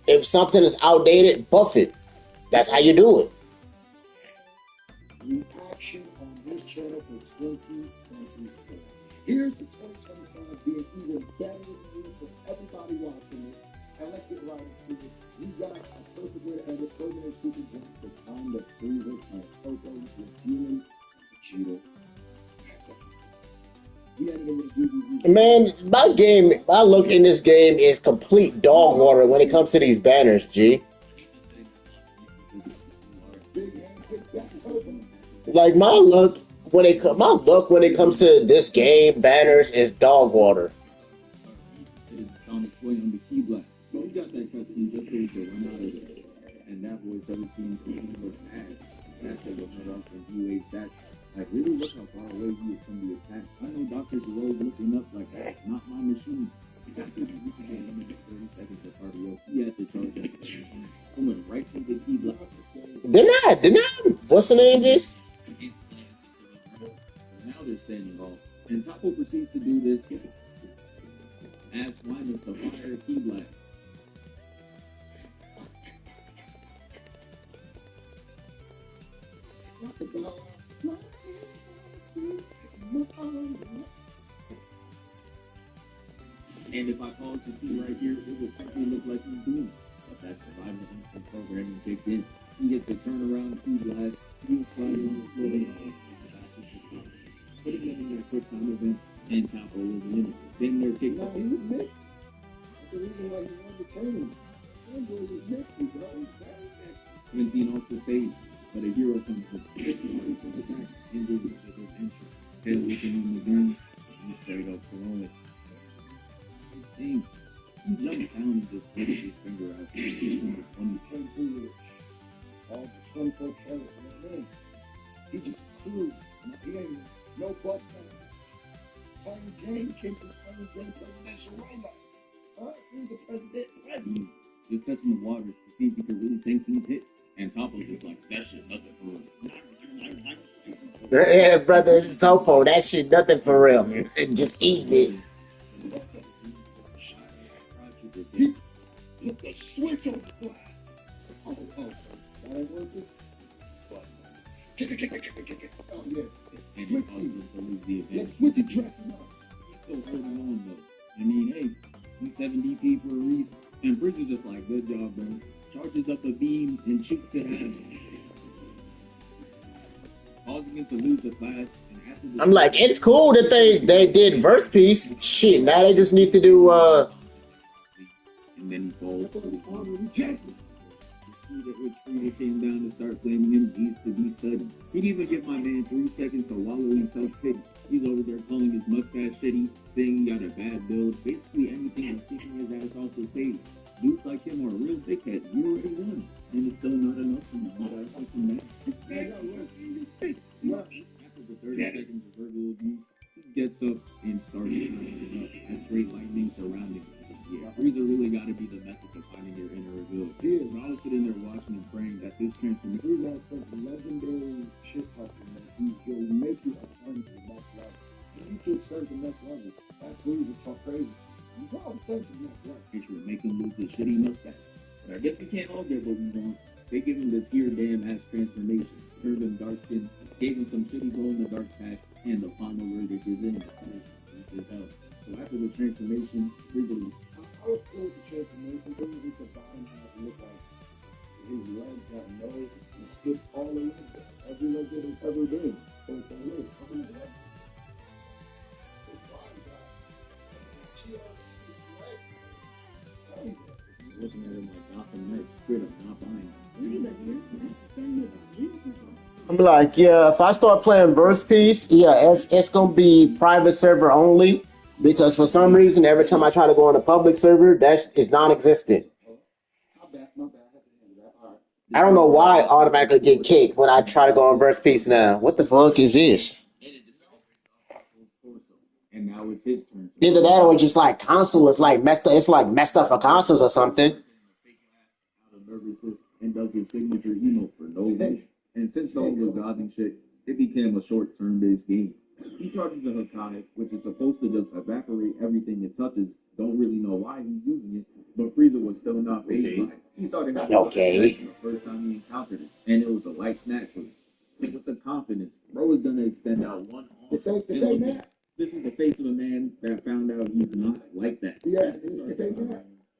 S1: If something is outdated, buff it. That's how you do it.
S3: The action on this channel for 2024.
S8: Here's the 2025 being even better news for everybody watching it. And let's get right into it. We got a perfect way to end it. Terminator Super Jump, the time that Freezer and Coco with human Cheeto. We had to get rid of DVDs.
S1: Man, my look in this game is complete dog water when it comes to these banners, G. Like my look when it comes to this game banners is dog water.
S8: On its way on the key black. But we got that cutscene just so we could run out of there. And that voice ever seen was ass. That shit was cut off from UH. That, like, really look how far away he is from the attack. I know Dr. Jerome looking up like, that's not my machine. That could be we could get him in 30 seconds of cardio. He had to charge that. I went right to the key black.
S1: Did not. What's the name of this?
S8: Now they're standing off. And Taco proceeds to do this. Ash winds up the fire key black. And if I pause the key right here, it would simply look like he's doing. But that survival instinct programming kicked in. He hits the turnaround key blast. He was sliding on the floor. Putting him in that quick time event, and Taco was eliminated. Then they're kicked out. He was mixed. That's the reason why he won the tournament. Android was mixed, bro. Quincy off the stage, but a hero comes with 6 points of attack. Andrew with his entry. Head looking on the gun. He straight up throwing it. He jumped down and just put his finger out. All the 24 carats in the ring. He just cruised. He ain't no butt. Playing James came from playing James presidential robot. He's the president. Just touching the water to see if he could really take these hits. And Topo's just like, that shit nothing for real.
S1: Yeah, brother, it's Topo. That shit nothing for real, man. Just eating it.
S3: He put the switch on the glass. Oh, that ain't working? But, oh, yeah.
S8: And he causes him to lose the advantage.
S3: Let's switch it dressing up.
S8: He's still holding on, though. I mean, hey, he's 7 DP for a reason. And Bridges just like, good job, bro. Charges up a beam and shoots it at him. Causing him to lose the class.
S1: I'm like, it's cool that they did verse piece. Shit, now they just need to do
S8: And then he falls to the bottom. See that which Freezer came down to start claiming him needs to be studied. He'd even give my man 3 seconds to wallow in self-pity. He's over there calling his mustache shitty, saying he got a bad build, basically anything and kicking his ass off the stage. Dudes like him are a real dickhead. You already won. And it's still not enough for you. You gotta put some next. After the 30 seconds of verbal abuse, he gets up and starts turning up as straight lightning surrounding him. Yeah, Freezer really got to be the method of finding your inner good. Yeah, but I was sitting there watching and praying that this transformation.
S3: Freezer has such legendary shit happening that he'll make you ascend to the next level. When you should ascend to the next level, that's Freezer talk crazy. You gotta ascend to the next level.
S8: It would make him lose his shitty mustache. But I guess we can't all get what we want. They give him this here damn ass transformation. Turned him dark skin, gave him some shitty glow in the dark pack, and the final verdict is in. So after the transformation, Freezer
S3: I was cool with the transformation. Then we could bottom half look like his legs got nose and skip all the way. Every leg that it's ever been. So it's a leg. How many legs? His body got. She
S8: looking at him like Gotham Knight, straight up not buying.
S1: I'm like, yeah, if I start playing verse piece, yeah, it's gonna be private server only. Because for some reason, every time I try to go on a public server, that is non-existent. I don't know why I automatically get kicked when I try to go on verse piece now. What the fuck is this?
S8: And now it's his turn.
S1: Either that or just like console is like messed up. It's like messed up for consoles or something.
S8: And does his signature emote for no reason. And since the whole dodging shit, it became a short turn-based game. He charges a Hakai, which is supposed to just evaporate everything it touches. Don't really know why he's using it, but Freezer was still not phased by it. He started having the first time he encountered it, and it was a light snack for him. And with the confidence, bro is gonna extend out one arm. This is the face of a man that found out he's not like that.
S3: Yeah.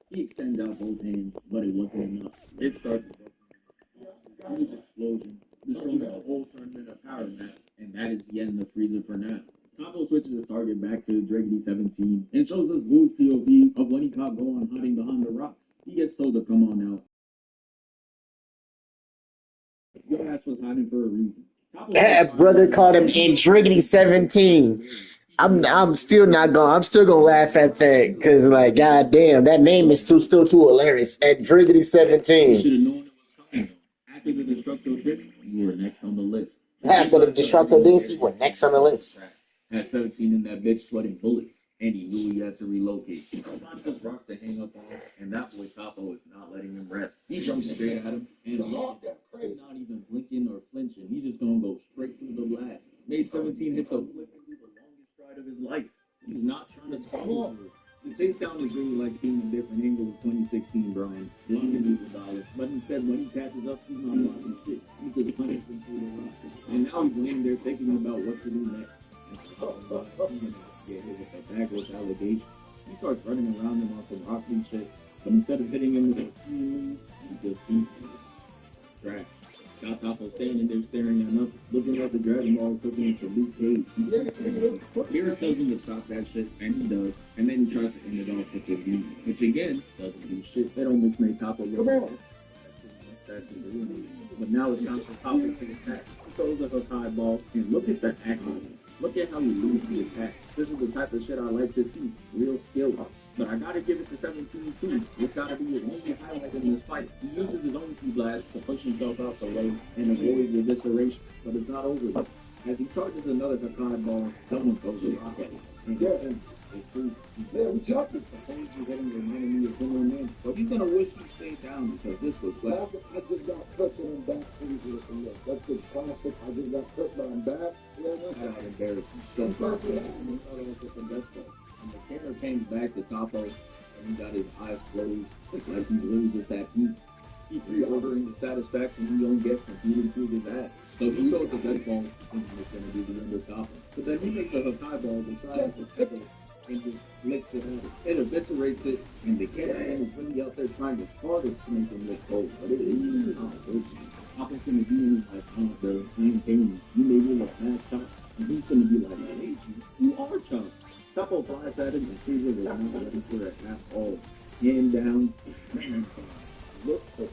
S8: He extends out both hands, but it wasn't enough. It starts a huge explosion, destroying the whole tournament of power match, and that is the end of Frieza for now. Capo switches his target back to Draggedy 17 and shows us Wu's POV of when he caught Gohan hiding behind the rocks. He gets told to come on out. Your ass was hiding for a reason.
S1: That brother called him Indriggity 17. I'm still gonna laugh at that because like goddamn, that name is still too hilarious. Indriggity
S8: You
S1: 17.
S8: should have known it was coming. After the destructive disc, you were next on the list.
S1: After the destructive disc, you were next on the list.
S8: Had 17 in that bitch sweating bullets, and he knew he had to relocate. Not just rock to hang up on, and that boy Capo is not letting him rest. He jumps straight at him, and not even blinking or flinching. He's just gonna go straight through the blast. Made 17 hit the flip through the longest stride of his life. He's not trying to stop. The takedown is really like seeing a different angle of 2016 Brian, blocking Evil Dollar, but instead when he catches up, he's not blocking shit. He just punishes him through the rock. And now he's laying there thinking about what to do next. Get hit with that backwards allegation. He starts running around him on some Rocky shit, but instead of hitting him with a move, he just beats him. Trash. Got Capo standing there staring at nothing, looking like the Dragon Ball cooking for Luke Cage. Kira tells him to stop that shit, and he does, and then he tries to end it off with the beat, which again doesn't do shit. That almost made Capo look bad. But now it's time for Capo to attack. He throws up a high ball, and look at the action. Look at how he loses the attack. This is the type of shit I like to see. Real skill. But I gotta give it to 17 too. It's gotta be his only highlight in this fight. He uses his own key blast to push himself out the way and avoid evisceration. But it's not over yet. As he charges another Hakai ball, someone throws a rock at him. And it's true. Yeah, we talked about the you're hitting your enemy is one man. But he's gonna wish he stayed down because this was black.
S3: I just got cut and I'm back. That's the classic. I just got cut but I'm back. Yeah,
S8: That's embarrassing. Don't talk about it. I don't think the best though. And the camera came back to Capo, and he got his eyes closed, like he loses that heat. He's reordering the satisfaction he don't get from beating through his ass. So he goes to that ball, thinking it's going to be the end of Capo. But then he makes a Hakai ball, decides to pick it, and just licks it out. It eviscerates it, and the cameraman is really out there trying his hardest to make him look cold. But it is not working. Capo's going to be in his like, oh, bro, I ain't paying you. You made me look fast, Chop. And he's going to be like, I hate you. You are Chop. Capo flies at him and Caesar was not ready for it at all. Hand down, man, look for it.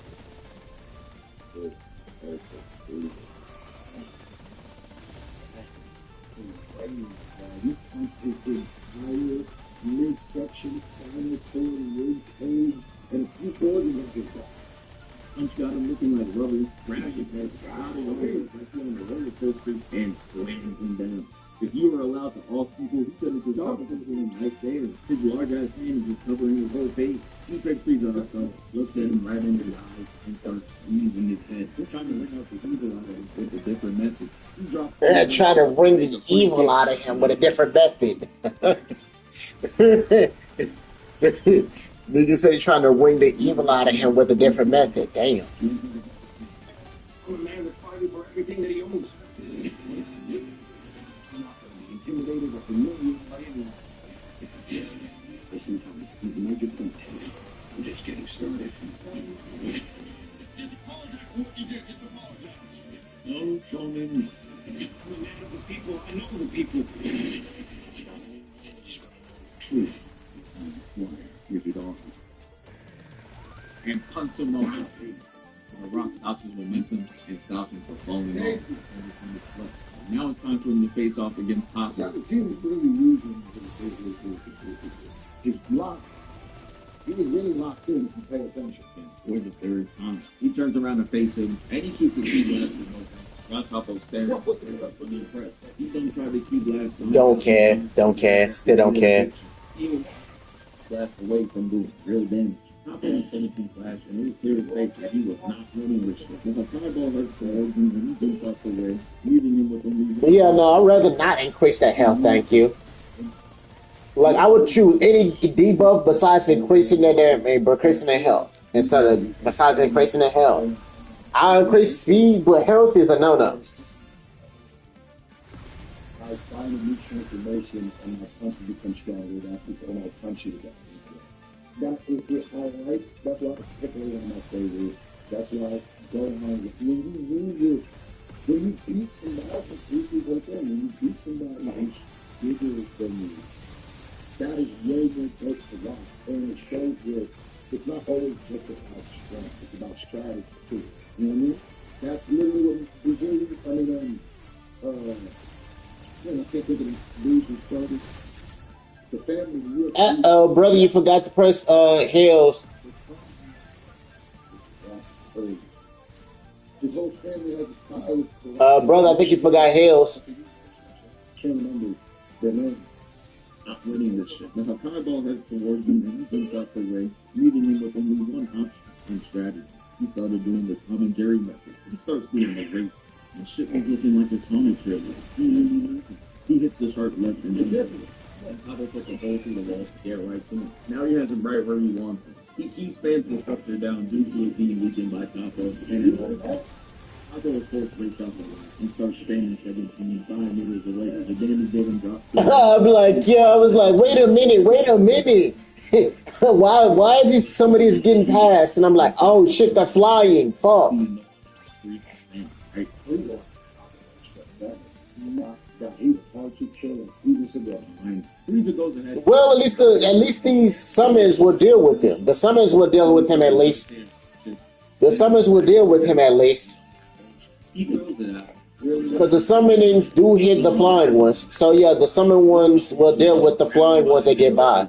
S8: You punched his entire midsection, spinal cord, rib cage, and a few organs of his body. Punch got him looking like rubber, crashed his head, got it over, like on a roller coaster, and slammed him down. If you were allowed to off people, he could have just off him right there. His large ass hand is just covering his whole face. He takes Frieza up though, looks at him right into the eyes, and starts squeezing his head. They're trying to bring out the evil out of him with a different message.
S1: They're trying to bring the evil out of him with a different method. Niggas say trying to bring the evil out of him with a different method. Damn.
S3: I'm a man that's fighting for everything that he owns. Intimidated with the millions of aliens. Listen, Thomas, you've made your point. I'm just getting started.
S8: No, Shonen.
S3: I'm a man of the people. I know the people.
S8: Please, give it all. And punch him off. The rock stops his momentum and stops him from falling off. Now it's time for him to face off against Capo.
S3: The team was really losing his block. He was really locked in if you pay attention.
S8: For the third time. He turns around to face him, and he shoots the key blast with no time. Capo stares up for the impress. He don't try to key blast.
S1: Don't care, still don't care.
S8: He blast away from doing real damage. Capo was finishing flash, and it was clear as day that he was not winning this shit. If a fireball hurts the organs and he jumps off the way, leaving him with the
S1: Yeah, no, I'd rather not increase that health, thank you. Like, I would choose any debuff besides increasing their damage, but increasing their health. Instead of, besides increasing their health. I'll increase speed, but health is a no-no.
S3: I find a new chance to
S8: emotions and my punch becomes stronger. That's when I punch you to death. That is it. I like. That's why it's particularly one of my favorites. That's why Gohan, when you beat somebody, when you beat somebody who's bigger than you, that is way more close to life. And it shows that it's not always just about strength, it's about strategy too. You know what I mean? That's literally what Brazilian, I can't think of the dudes who started. The family
S1: Oh, brother, you forgot to press Hales.
S8: His whole family has a style.
S1: Brother, I think you forgot Hales.
S8: Can't remember their name. Not winning this shit. Now, Hakai Ball heads towards him and he jumps out the way, leaving him with only one option and strategy. He started doing the Tom and Jerry method. He starts doing the race, and shit was looking like a comic strip. He hits the sharp left and then Pablo puts a hole through the wall to get right to him. Now he has him right where he wants him. He spans the structure down due to it being weakened by Capo, and Capo was forced to race off the line and starts spanning 17 meters away. The damage didn't drop.
S1: I'm like, yeah, I was like, wait a minute. why is this, some of these getting past? And I'm like, oh shit, they're flying. Fuck. Well, at least these summons will deal with him. The summons will deal with him at least. The summons will deal with him at least. Because the summonings do hit the flying ones. So yeah, the summon ones will deal with the flying ones that get by.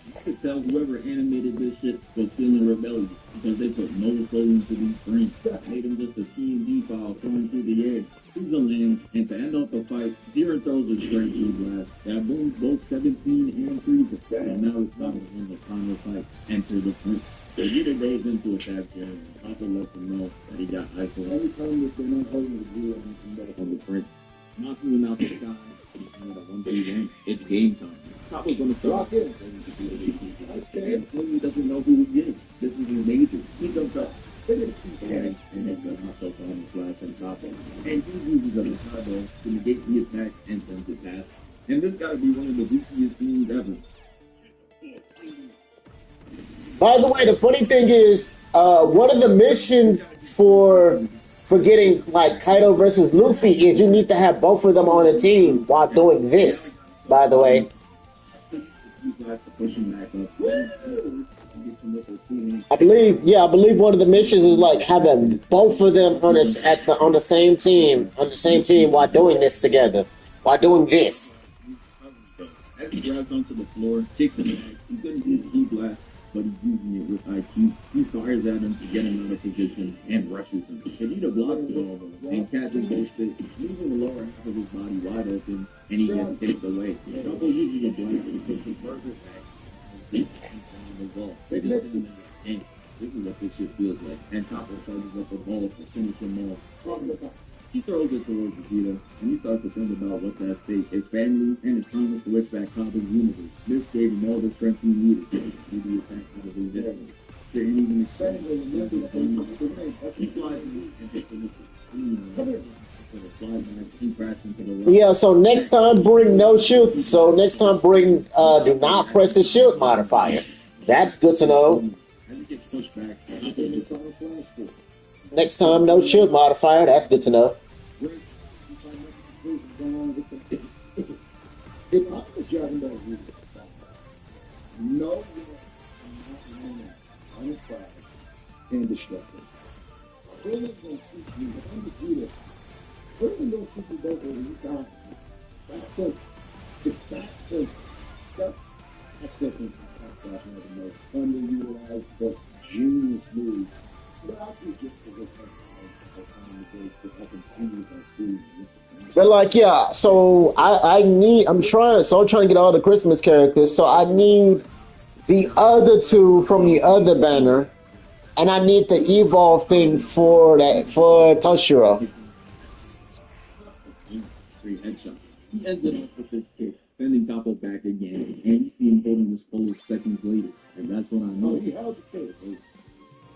S8: You could tell whoever animated this shit was feeling rebellious because they put no soul into these frames. Made them just a TND file flying through the air. Through the land, and to end off the fight, Zero throws a straight blue blast. That booms both 17 and Frieza. And now it's time to win the final fight. Enter the print. Vegeta goes into attack here, and Papa lets him know that he got isolated. Every time that they're not holding the Zero on the print, knocking him out the sky. It's game time. Papa's gonna start. When he doesn't know who he is. This is his major. He comes up. And it's got himself on the flash on top of him. And he uses a Mikado to negate the attack and sends it past. And this gotta be one of the weakest scenes ever.
S1: By the way, the funny thing is, one of the missions for getting like Kaido versus Luffy is you need to have both of them on a team while doing this. By the way. I believe one of the missions is like having both of them on the same team while doing this together, while doing this.
S8: As he grabs onto the floor, kicks him back, he's gonna use Ki Blast, but he's using it with IQ. He fires at him to get him out of position and rushes him. Vegeta blocks it all and catches both it, leaving the lower half of his body wide open, and he gets kicked away. Double uses a blast to push his burger back. And this is what this shit feels like. And Topper charges up the ball to finish him off. He throws it towards Vegeta, and he starts to think about what's at stake. His family and his promise to wish back Cabba's universe. This gave him all the strength he needed to do the attack out of his destiny. There ain't even excited when he flies in and takes a look at
S1: yeah, so next time bring no shield. So next time bring do not press the shield modifier. That's good to know. Next time no shield modifier. That's good to know.
S8: No, indestructible. Underutilized but genius move.
S1: But like, yeah, so I'm trying to get all the Christmas characters, so I need the other two from the other banner, and I need the evolve thing for Toshiro.
S8: He ended up with this kick, sending Toppo back again, and you see him holding this pole seconds later, and that's when I know he held the kick.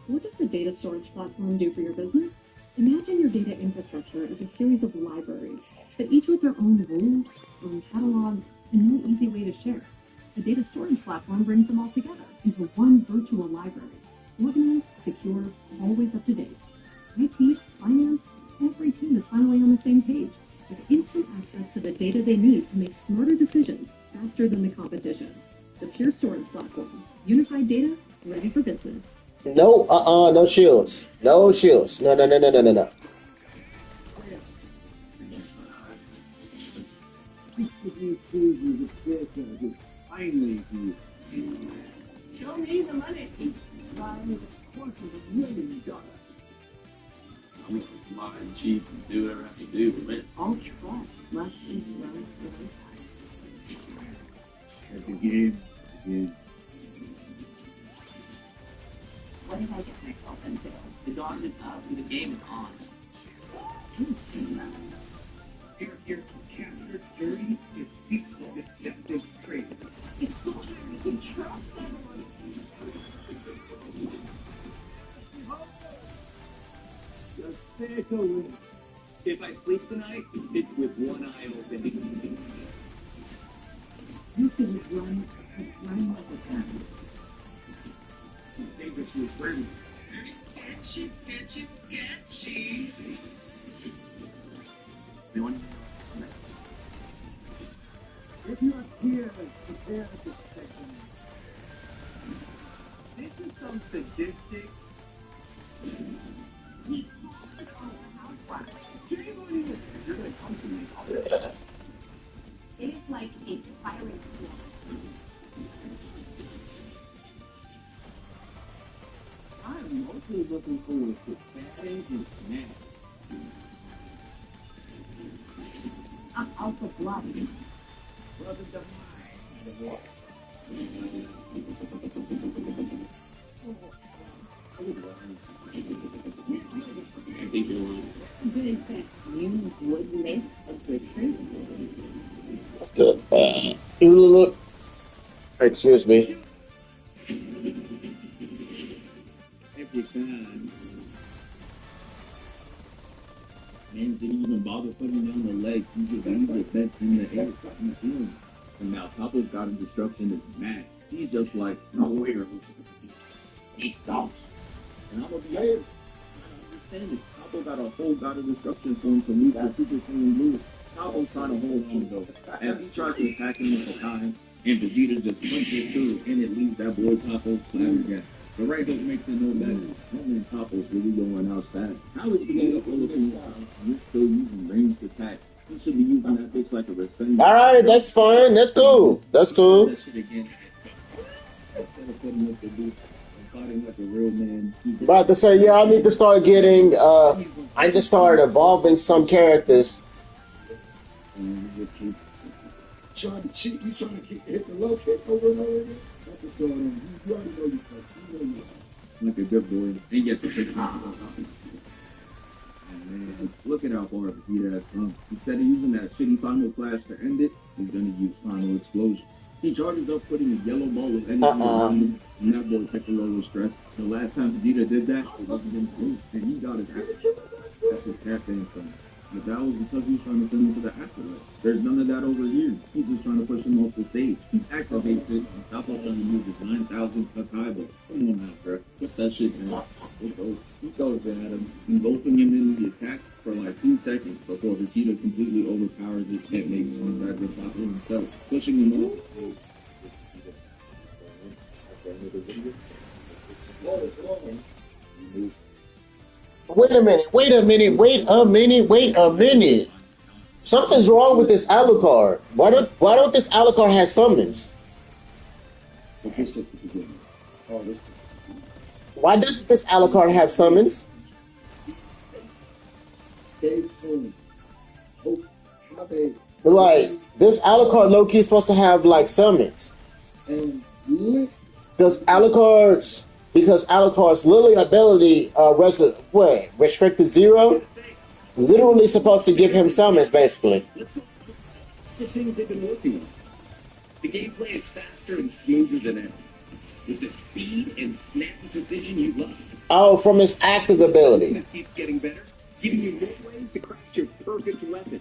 S5: What does a data storage platform do for your business? Imagine your data infrastructure as a series of libraries, but each with their own rules, own catalog, data share. A data storage platform brings them all together into one virtual library. Organized, secure, always up to date. IT, finance, every team is finally on the same page, with instant access to the data they need to make smarter decisions faster than the competition. The Pure Storage Platform. Unified data, ready for business.
S1: No, no shields. No shields. No.
S8: Finally, you.
S6: Show me the money. $5 million.
S8: I'm gonna fly and cheap and do whatever I have to do, man.
S6: I'll try. Less than $1
S8: At the game, again.
S5: What did I get myself into?
S6: The dog is up and the game is on. Here, captured dirty, deceitful, deceptive trade. It's so hard you can trust anyone.
S8: Just take a win. If I sleep tonight, it's with one eye open.
S7: You can run like a cat.
S8: Dangerously friendly.
S6: Catchy.
S8: Anyone?
S6: If you're here, prepare to second. This is some sadistic. Shame on you. You're gonna come to me.
S5: It is like a pirate war.
S8: I'm mostly looking forward to Saturdays and snacks.
S5: I'm also blood.
S8: Brother Divine. I think you're lying.
S5: Good in fact, you would make a good trade.
S1: That's good. Look. Excuse me.
S8: Every time. Man didn't even bother putting down the legs. He just aimed it back in the air. And now Papa's got him destruction is mad. He's just like, no way. He stops. And I'm gonna be here. I understand it. Papa got a whole god of destruction for him to lose the Super Saiyan Blue. Papa's trying to hold on though. As he tries to attack him with Okahan, and Vegeta just punches through, and it leaves that boy Papo flabbergasted. The right hook makes it no better. Only Papo's really going outside. How is he going up all of these guys? You're still using ranged attack. You should be using that bitch like a restraint.
S1: Alright, that's fine. That's cool. That's cool.
S8: That shit again. Instead of putting up the boots and fighting like a real man.
S1: About to say, yeah, I need to start getting, I need to start evolving some characters.
S3: Trying to cheat, you trying to hit the low kick over and over again? That's what's going on. You already know you touch. You already know.
S8: Like a good boy. He gets the picture. And man, look at how far Vegeta has come. Instead of using that shitty final flash to end it, he's gonna use final explosion. He charges up putting a yellow ball of energy around him, and that boy Piccolo was stressed. The last time Vegeta did that, it wasn't him too, and he got his ass. That's his captain from. But that was because he was trying to send him to the afterlife. There's none of that over here. He's just trying to push him off the stage. He activates it, and Toppo trying to use his 9,000 Kakaiba. Come on now, bro. Put that shit down. He goes at him, engulfing him in the attack for like 2 seconds before Vegeta completely overpowers his techniques on Dragon Toppo himself, pushing him off the stage.
S1: Wait a minute. Something's wrong with this Alucard. Why don't this Alucard have summons? Why doesn't this Alucard have summons? Like, this Alucard low-key is supposed to have like summons. Because Alucard's literally ability restricted 0, literally supposed to give him summons basically.
S6: The things they've been working on. The gameplay is faster and smoother than ever, with the speed and snappy precision you love.
S1: Oh, from his active ability.
S6: It keeps getting better, giving you more ways to craft your perfect weapon.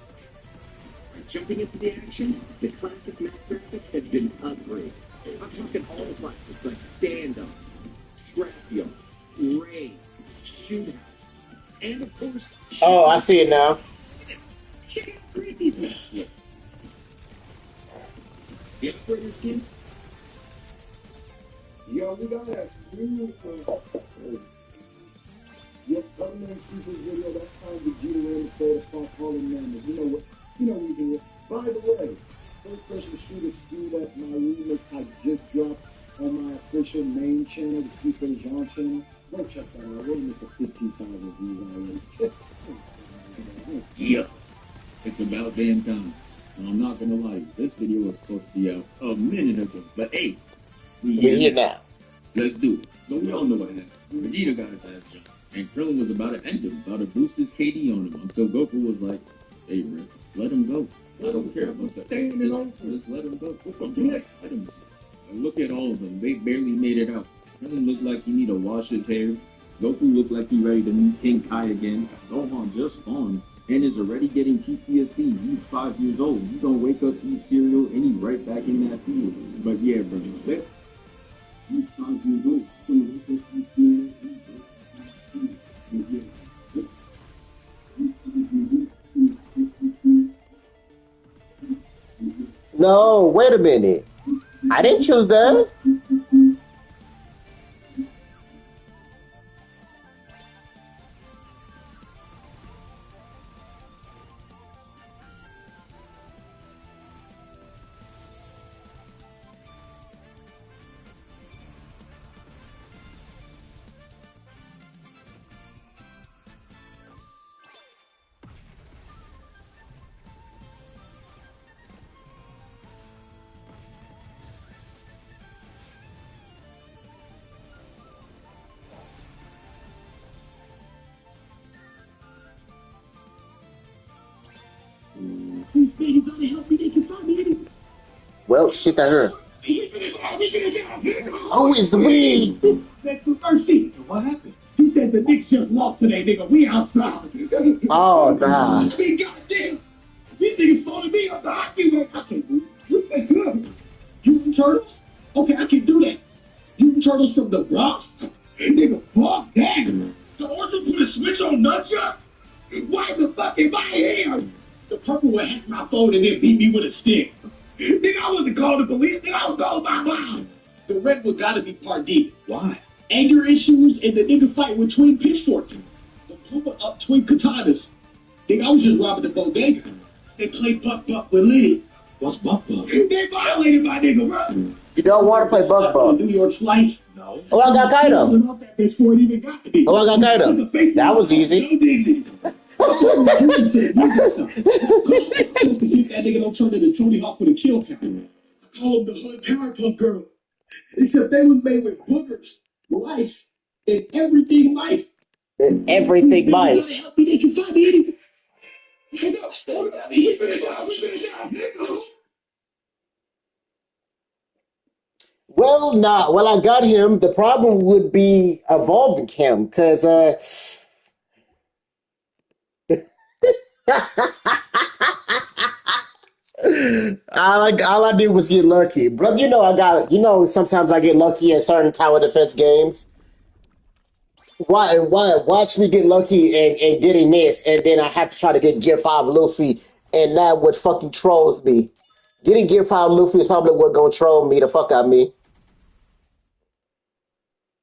S6: Jumping into the action, the classic map graphics have been upgraded. I'm talking all the classics like Stand Up, Scrapyard, Raid, Shoothouse, and of course...
S1: Oh, I see it now.
S6: Check out how great these maps look. The operator skin?
S3: Yo, we got a new, government people's video. That's time to get around the store to start calling numbers. You know we do it. By the way, first person shooter skill that my remix I just dropped on my official main channel, the Keeper John channel. Go check that out. We're looking for 15,000 views already.
S8: Yeah, it's about damn time. And I'm not gonna lie, this video was supposed to be out a minute ago, but hey,
S1: We're here now.
S8: Let's do it. So we all know what happened. Vegeta got his ass jumped, and Krillin was about to end him, about to boost his KD on him, until Goku was like, hey, Rick, let him go. I don't care about that. Just let him go. Let him go. And look at all of them. They barely made it out. Krillin looked like he need to wash his hair. Goku looked like he ready to meet King Kai again. Gohan just spawned and is already getting PTSD. He's 5 years old. He's gonna wake up, eat cereal, and he's right back in that field. But yeah, bro, he's 5 years old. Still wake up, eat cereal,
S1: No, wait a minute. I didn't choose that. Well, shit, I heard. Oh, it's me.
S3: That's the first seat. What happened? He said the Knicks just lost today, nigga. We outside.
S1: Oh, nah.
S3: Big goddamn. These niggas started me up the hockey ring. I can't do it. You say good. Mutant Turtles? Okay, I can do that. Mutant Turtles from the Bronx? Nigga, fuck that. The Orchard put a switch on nunchucks? Why the fuck am I here? The purple would hack my phone and then beat me with a stick. Nigga, I wasn't calling the police. Nigga, I was calling my mom. The red one gotta be Part D. Why? Anger issues and the nigga fight with twin pitchforks. The pumping up twin katanas. Nigga, I was just robbing the bodega. They played Buck Buck with Liddy. What's Buck Buck? They violated my nigga, bro.
S1: You don't want to play Buck Buck.
S3: New York Slice? No.
S1: Oh, I got Kaido. Oh, I got Kaido. That was easy.
S3: That nigga don't turn into Tony Hawk with a kill count. I called the hood Powerpuff Girl. Except they was made with boogers, lice, and everything mice.
S1: And everything mice.
S3: Help me, they can find me.
S1: Well, nah. Well, I got him. The problem would be evolving him, because all I did was get lucky, bro. Sometimes I get lucky in certain tower defense games. Watch me get lucky and getting this, and then I have to try to get Gear 5 Luffy, and that what fucking trolls me. Getting Gear 5 Luffy is probably what gonna troll me the fuck out of me.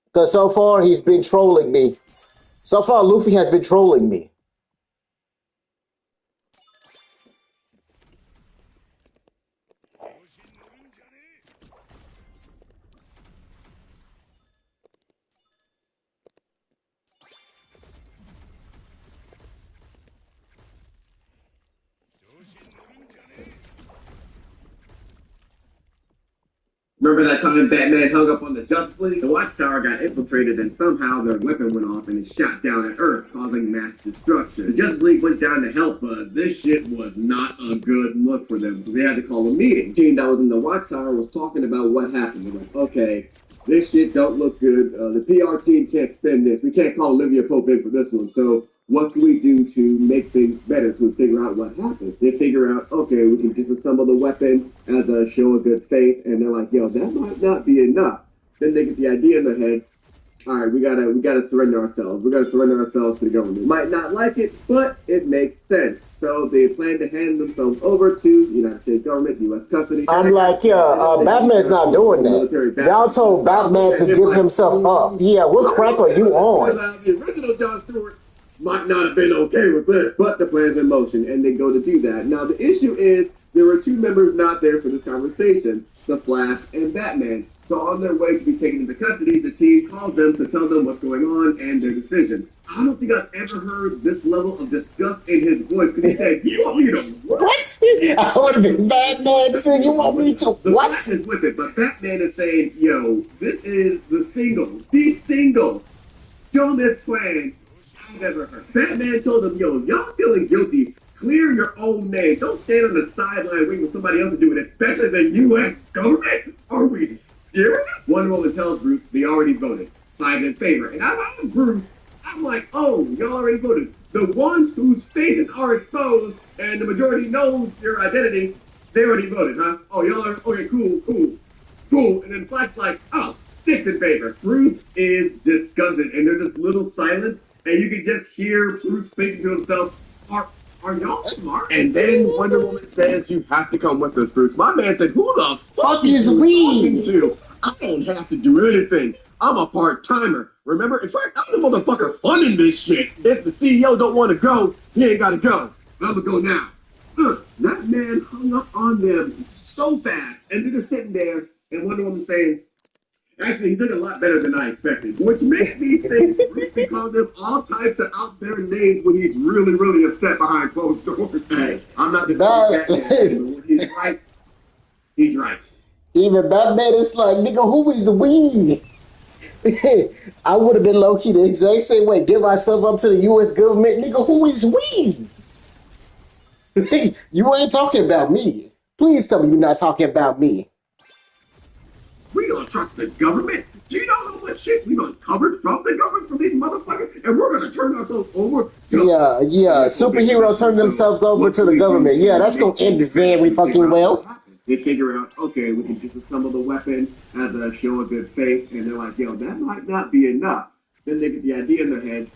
S1: Because so far he's been trolling me. So far Luffy has been trolling me.
S9: Remember that time Batman hung up on the Justice League? The Watchtower got infiltrated and somehow their weapon went off and it shot down at Earth, causing mass destruction. The Justice League went down to help, but this shit was not a good look for them, so they had to call a meeting. The team that was in the Watchtower was talking about what happened. They're like, okay, this shit don't look good. The PR team can't spin this. We can't call Olivia Pope in for this one, so what can we do to make things better, to figure out what happened. They figure out, okay, we can disassemble the weapon as a show of good faith, and they're like, yo, that might not be enough. Then they get the idea in their head, all right, we gotta surrender ourselves. We gotta surrender ourselves to the government. Might not like it, but it makes sense. So they plan to hand themselves over to the United States government, U.S. custody.
S1: I'm like, Batman's not doing that. Y'all told Batman to give himself up. Yeah, what crack are you on?
S9: The original John Stewart might not have been okay with this, but the plan's in motion, and they go to do that. Now, the issue is there were two members not there for this conversation, the Flash and Batman. So on their way to be taken into custody, the team calls them to tell them what's going on and their decision. I don't think I've ever heard this level of disgust in his voice, because he said, you want me to
S1: what? I would have been Batman, so you want me to
S9: the
S1: what?
S9: Flash is with it, but Batman is saying, yo, this is the single, dumbest plan I've ever heard. Batman told him, yo, y'all feeling guilty, clear your own name. Don't stand on the sideline waiting for somebody else to do it, especially the U.S. government. Are we serious? Wonder Woman tells Bruce they already voted. 5 in favor. And I'm Bruce. I'm like, oh, y'all already voted. The ones whose faces are exposed and the majority knows their identity, they already voted, huh? Oh, y'all are, okay, cool. And then Flash like, oh, 6 in favor. Bruce is disgusted, and there's this little silence, and you can just hear Bruce thinking to himself, are y'all smart? And then Wonder Woman says, you have to come with us, Bruce. My man said, who the fuck
S1: is we?
S9: To? I don't have to do anything. I'm a part-timer. Remember? In fact, I'm the motherfucker funding this shit. If the CEO don't want to go, he ain't got to go. I'm going to go now. That man hung up on them so fast. And they're just sitting there, and Wonder Woman saying, actually, he did a lot better than I expected. Which makes me think Bruce calls him all types of out there names when he's really, really upset behind closed doors. Hey, I'm not just when he's right, he's right.
S1: Even Batman is like, nigga, who is we? I would have been low-key the exact same way. Give myself up to the U.S. government. Nigga, who is we? You ain't talking about me. Please tell me you're not talking about me.
S9: We don't trust the government. Do you know how much shit we uncovered from the government, from these motherfuckers? And we're going to turn ourselves over to...
S1: Yeah. Superheroes turn themselves over to the government. Yeah, that's going to end very fucking well.
S9: They figure out, okay, we can disassemble the weapon as a show of good faith, and they're like, yo, that might not be enough. Then they get the idea in their head,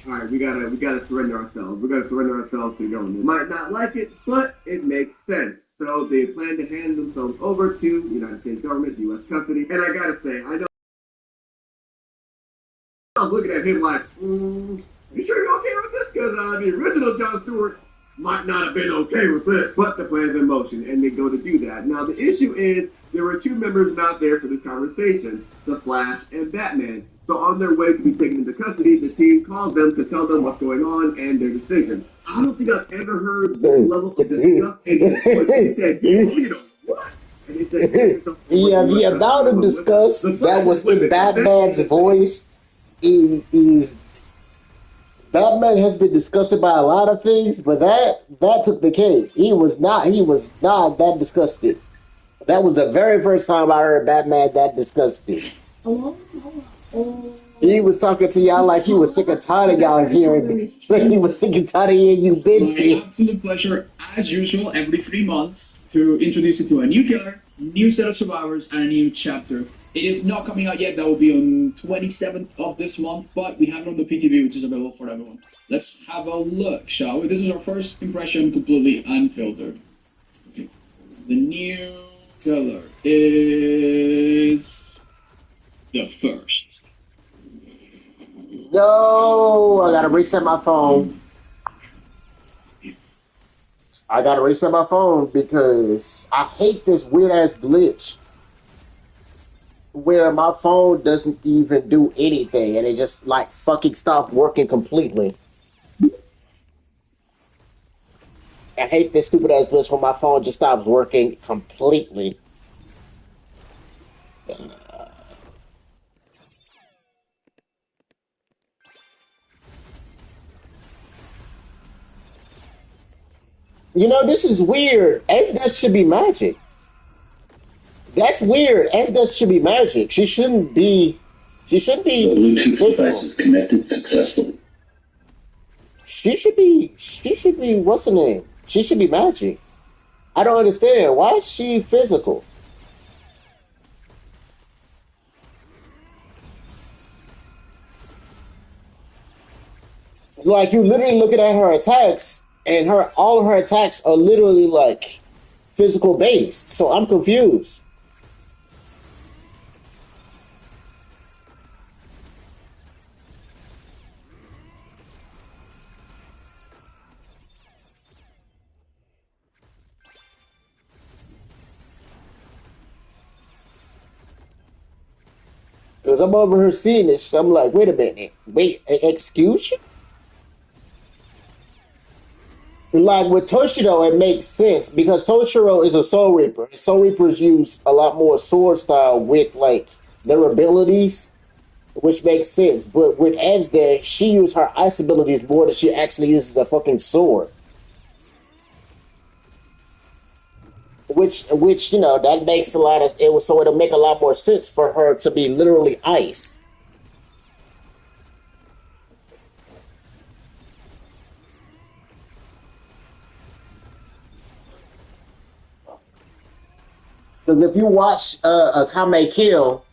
S9: all right, we gotta surrender ourselves. We gotta surrender ourselves to the government. Might not like it, but it makes sense. So they plan to hand themselves over to the United States government, U.S. custody. And I gotta say, I was looking at him like, you sure you're okay with this? Because the original John Stewart might not have been okay with this, but the plan's in motion, and they go to do that. Now, the issue is there were two members not there for this conversation, the Flash and Batman. So on their way to be taken into custody, the team calls them to tell them what's going on and their decision. I don't think I've ever heard this level of disgust in this voice. They said, you know what? And they said,
S1: the amount of disgust that was in Batman's voice is Batman has been disgusted by a lot of things, but that took the cake. He was not that disgusted. That was the very first time I heard Batman that disgusted. He was talking to y'all like he was sick and tired of y'all hearing me. Like he was sick and tired of hearing you bitch shit.
S10: My absolute pleasure, as usual, every 3 months to introduce you to a new killer, new set of survivors, and a new chapter. It is not coming out yet. That will be on 27th of this month, but we have it on the PTV, which is available for everyone. Let's have a look, shall we? This is our first impression, completely unfiltered. Okay. The new killer is the first.
S1: No, I gotta reset my phone. Because I hate this weird ass glitch where my phone doesn't even do anything and it just like fucking stopped working completely. I hate this stupid ass glitch where my phone just stops working completely. You know, this is weird. That should be magic. That's weird. That should be magic. She shouldn't be. She should be
S11: Bluetooth device is connected successfully.
S1: she should be, what's her name? She should be magic. I don't understand. Why is she physical? Like you literally looking at her attacks, and all of her attacks are literally like physical based. So I'm confused. Because I'm over here seeing this, I'm like, wait a minute, wait, excuse you? Like with Toshiro, it makes sense because Toshiro is a Soul Reaper. Soul Reapers use a lot more sword style with like their abilities, which makes sense. But with Ezda, she used her ice abilities more than she actually uses a fucking sword. Which that makes a lot of it was so it'll make a lot more sense for her to be literally ice. Because if you watch Akame Kill,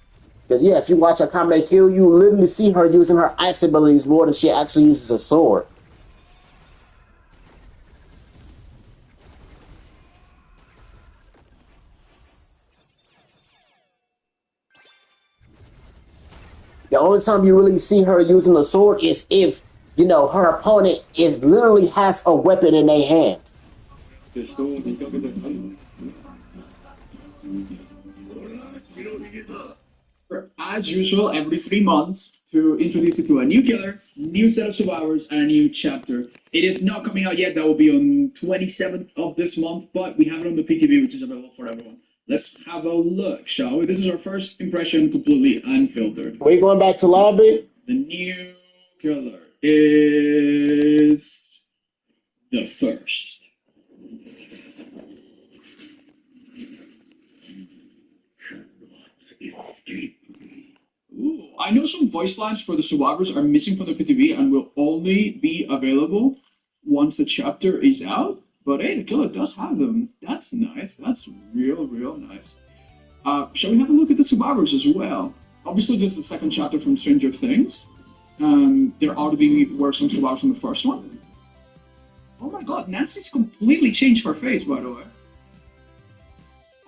S1: because yeah, if you watch Akame Kill, you literally see her using her ice abilities more than she actually uses a sword. The only time you really see her using a sword is if her opponent is literally has a weapon in their hand.
S10: As usual, every 3 months to introduce you to a new killer, new set of survivors, and a new chapter. It is not coming out yet. That will be on 27th of this month, but we have it on the PTV, which is available for everyone. Let's have a look, shall we? This is our first impression, completely unfiltered.
S1: We going back to lobby?
S10: The new killer is the first. Ooh, I know some voice lines for the survivors are missing from the PTV and will only be available once the chapter is out. But hey, the killer does have them. That's nice. That's real nice. Shall we have a look at the survivors as well? Obviously, this is the second chapter from Stranger Things. There already were some survivors from the first one. Oh my god, Nancy's completely changed her face, by the way.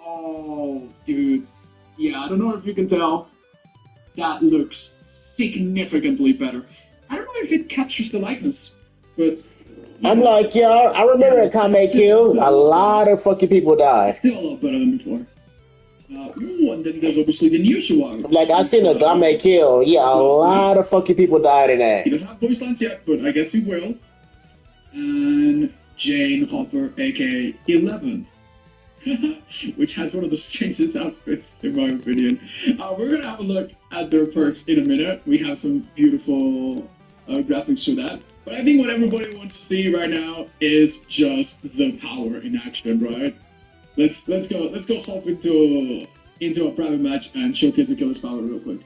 S10: Oh, dude. Yeah, I don't know if you can tell. That looks significantly better. I don't know if it captures the likeness, but...
S1: I'm like, yeah, I remember at Akame Kill, a lot of fucking people died.
S10: Still a lot better than before. And then there's obviously the new survivor.
S1: Like, I seen a Akame Kill, yeah, a lot of fucking people died in that.
S10: He doesn't have voice lines yet, but I guess he will. And Jane Hopper, aka 11. Which has one of the strangest outfits, in my opinion. We're going to have a look at their perks in a minute. We have some beautiful graphics for that. But I think what everybody wants to see right now is just the power in action, right? Let's go hop into a private match and showcase the killer's power real quick.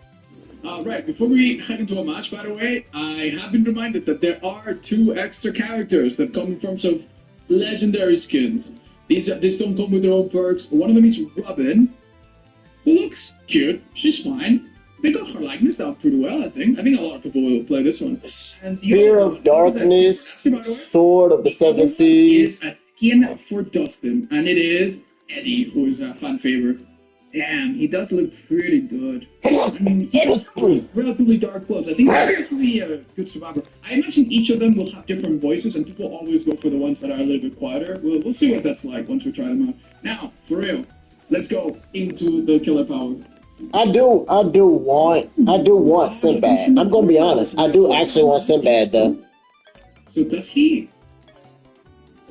S10: Right, before we head into a match, by the way, I have been reminded that there are 2 extra characters that come in forms of legendary skins. These don't come with their own perks. One of them is Robin, who looks cute. She's fine. They got her likeness down pretty well, I think. I think a lot of people will play this one.
S1: Spear of Darkness, Sword of the Seven Seas.
S10: Is a skin for Dustin, and it is Eddie, who is a fan favorite. Damn, he does look pretty good. I mean, he has relatively dark clothes. I think he's actually a good survivor. I imagine each of them will have different voices, and people always go for the ones that are a little bit quieter. We'll see what that's like once we try them out. Now, for real, let's go into the killer power.
S1: I do want Sinbad. I'm gonna be honest. I do actually want Sinbad though.
S10: So does he?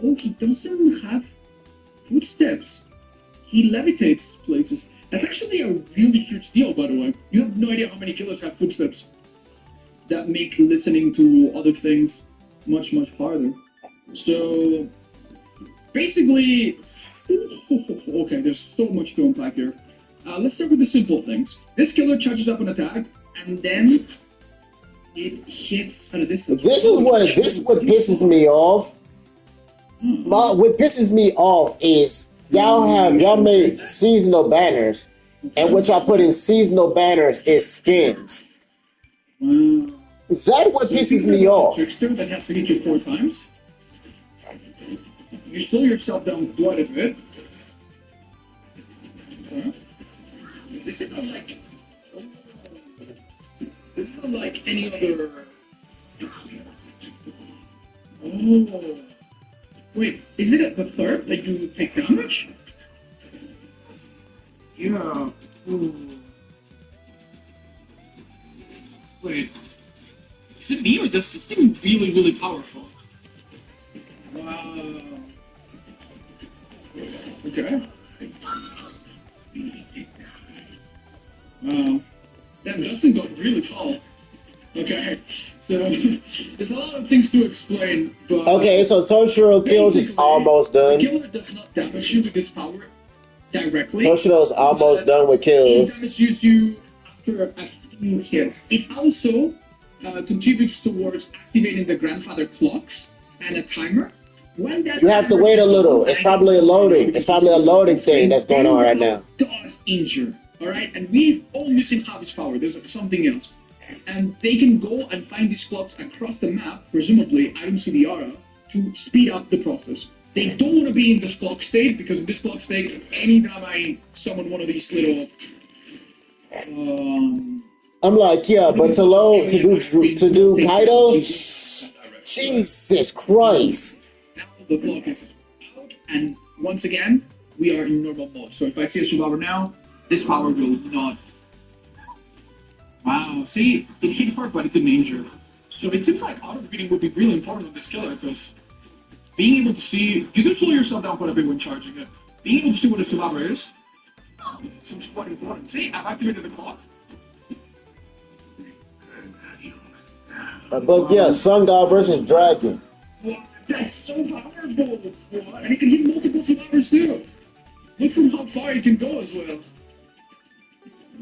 S10: Oh, he doesn't have footsteps. He levitates places. That's actually a really huge deal, by the way. You have no idea how many killers have footsteps that make listening to other things much harder. So basically, okay, there's so much to unpack here. Let's start with the simple things. This killer charges up an attack, and then it hits at a distance.
S1: This is what pisses me off. What pisses me off is y'all made seasonal banners, and what y'all put in seasonal banners is skins.
S10: Wow.
S1: That's what pisses me off.
S10: Trickster that has to hit you 4 times. You slow yourself down quite a bit. This isn't like. This isn't like any other. Oh. Wait, is it at the third that you take damage? Yeah. Ooh. Wait. Is it me or does this thing really, really powerful? Wow. Okay. Wow. Damn, Dustin got really tall. Okay. So, there's a lot of things to explain, but...
S1: Okay, so Toshiro Kills is almost done.
S10: The killer does not damage you with this power directly.
S1: Toshiro's almost done with kills.
S10: It damages you after a few hits. It also contributes towards activating the grandfather clocks and a timer. When that
S1: You have to wait a little. It's probably a loading thing that's going on right now.
S10: Does injure, alright? And we're all missing half its power. There's something else. And they can go and find these clocks across the map, presumably, I don't see the aura, to speed up the process. They don't want to be in this clock state, because in this clock state, anytime I summon one of these little...
S1: I'm like, yeah, but to do Kaido? Jesus Christ.
S10: Now the clock is out, and once again, we are in normal mode. So if I see a survivor now, this power will not... Wow, see, it hit hard, but it didn't injure. So it seems like auto reading would be really important with this killer, because being able to see, you do slow yourself down quite a bit when charging it. Being able to see what a survivor is seems quite important. See, I've activated the clock.
S1: But yeah, Sun God versus Dragon.
S10: Wow, that's so powerful! Wow. And it can hit multiple survivors too! Look from how far it can go as well.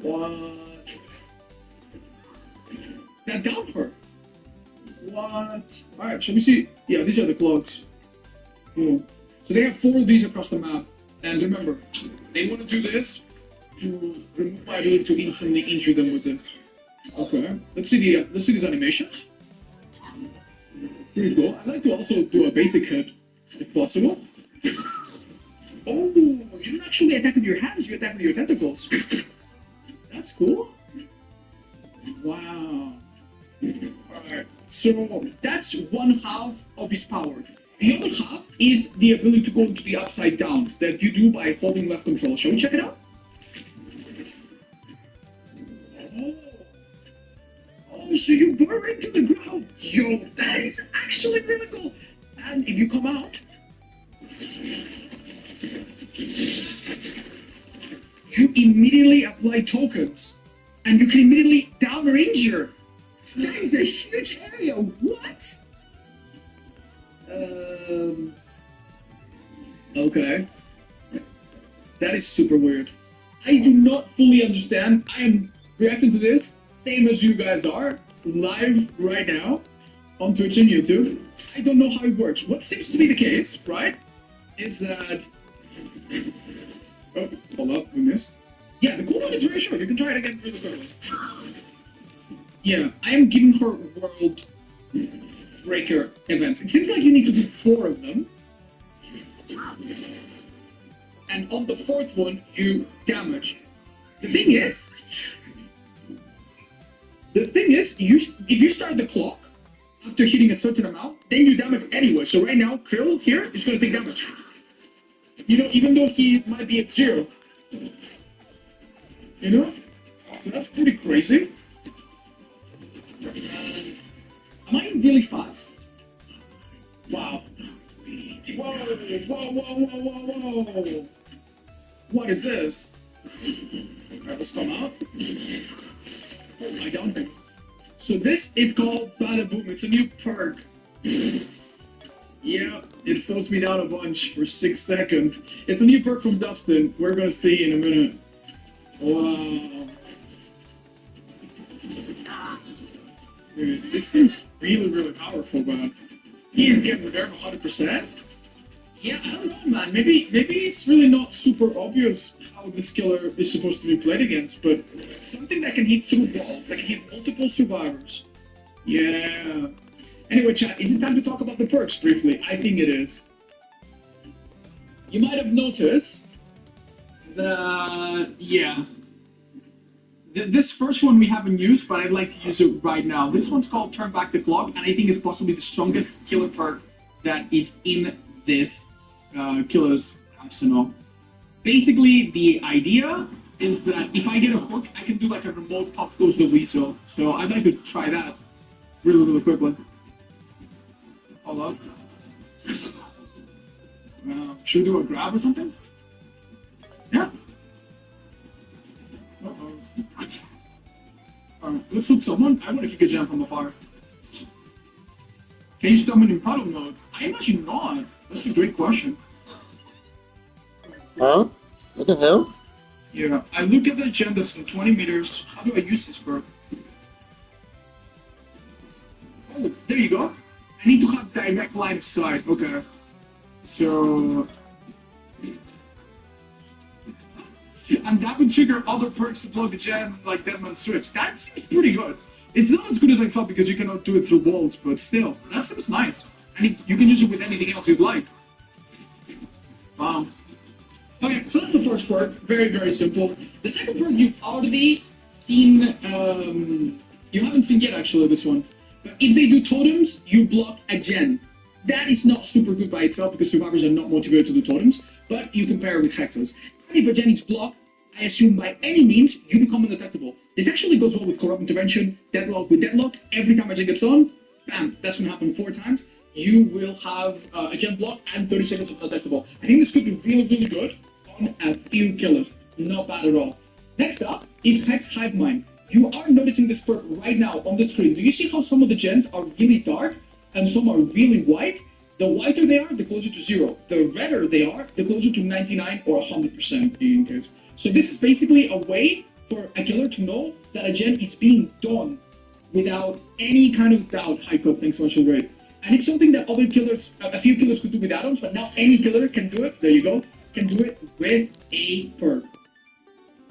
S10: What? That down her. What? Alright, shall we see? Yeah, these are the clocks. Cool. So they have 4 of these across the map. And remember, they want to do this to remove my ability to instantly injure them with this. Okay. Let's see these animations. Here you go. I'd like to also do a basic hit, if possible. Oh, you don't actually attack with your hands, you attack with your tentacles. That's cool. Wow. Alright, so that's 1/2 of his power. The other half is the ability to go into the upside down that you do by holding left control. Shall we check it out? Oh, so you burn into the ground. Yo, that is actually really cool. And if you come out, you immediately apply tokens. And you can immediately down or injure. That is a huge area. What? Okay. That is super weird. I do not fully understand. I am reacting to this, same as you guys are, live right now on Twitch and YouTube. I don't know how it works. What seems to be the case, right, is that... Oh, hold up, we missed. Yeah, the cooldown is very short. You can try it again really quickly. Yeah, I am giving her world breaker events. It seems like you need to do 4 of them. And on the 4th one, you damage. The thing is, if you start the clock after hitting a certain amount, then you damage anyway. So right now, Krill here is going to take damage. You know, even though he might be at 0. You know? So that's pretty crazy. Am I really fast? Wow. Whoa, whoa, whoa, whoa, whoa, whoa. What is this? Alright, let's come out. Oh my god. So this is called Bada Boom. It's a new perk. Yeah, it slows me down a bunch for 6 seconds. It's a new perk from Dustin. We're gonna see in a minute. Wow.
S3: Dude, this seems really, really powerful, but he is getting rid of 100%. Yeah, I don't know, man. Maybe it's really not super obvious how this killer is supposed to be played against, but something that can hit through walls, that can hit multiple survivors. Yeah. Anyway, chat, is it time to talk about the perks briefly? I think it is. You might have noticed that, yeah. This first one we haven't used, but I'd like to use it right now. This one's called Turn Back the Clock, and I think it's possibly the strongest killer perk that is in this killer's arsenal. Basically, the idea is that if I get a hook, I can do like a remote pop goes the weasel. So I'd like to try that really, really quickly. Hold up. Should we do a grab or something? Yeah. Uh-oh. Alright, let's hook someone. I want to kick a jam from afar. Can you summon in paddle mode? I imagine not. That's a great question.
S1: Huh? What the hell?
S3: Yeah, I look at the gem that's in 20 meters. How do I use this perk? Oh, there you go. I need to have direct line of sight. Okay. So... and that would trigger other perks to blow the gem like Deadman Switch. That seems pretty good. It's not as good as I thought because you cannot do it through walls, but still, that seems nice. And you can use it with anything else you'd like. Okay, so that's the first perk. Very, very simple. The second perk you've already seen, you haven't seen yet actually, this one. But if they do totems, you block a gen. That is not super good by itself because survivors are not motivated to do totems, but you can pair it with hexes. And if a gen is blocked, I assume by any means, you become undetectable. This actually goes well with Corrupt Intervention, Deadlock with Deadlock. Every time a gen gets on, bam, that's going to happen 4 times. You will have a gen block and 30 seconds of undetectable. I think this could be really, really good on a few killers. Not bad at all. Next up is Hex Hive Mind. You are noticing this perk right now on the screen. Do you see how some of the gens are really dark and some are really white? The whiter they are, the closer to 0. The redder they are, the closer to 99 or 100% in case. So this is basically a way for a killer to know that a gen is being done without any kind of doubt. High code, thanks so much for the raid. And it's something that other killers, a few killers could do with add-ons, but now any killer can do it. There you go. Can do it with a perk.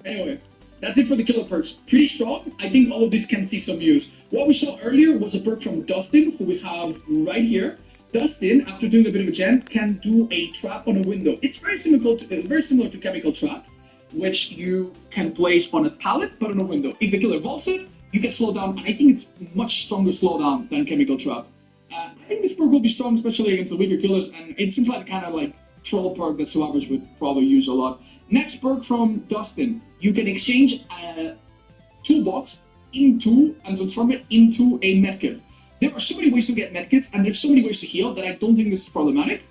S3: Anyway, that's it for the killer perks. Pretty strong. I think all of these can see some use. What we saw earlier was a perk from Dustin, who we have right here. Dustin, after doing a bit of a gen, can do a trap on a window. It's very similar to Chemical Trap, which you can place on a pallet, but on a window. If the killer vaults it, you get slowed down, and I think it's much stronger slowdown than Chemical Trap. I think this perk will be strong, especially against the weaker killers, and it seems like kind of like troll perk that survivors would probably use a lot. Next perk from Dustin, you can exchange a toolbox and transform it into a medkit. There are so many ways to get medkits, and there's so many ways to heal that I don't think this is problematic.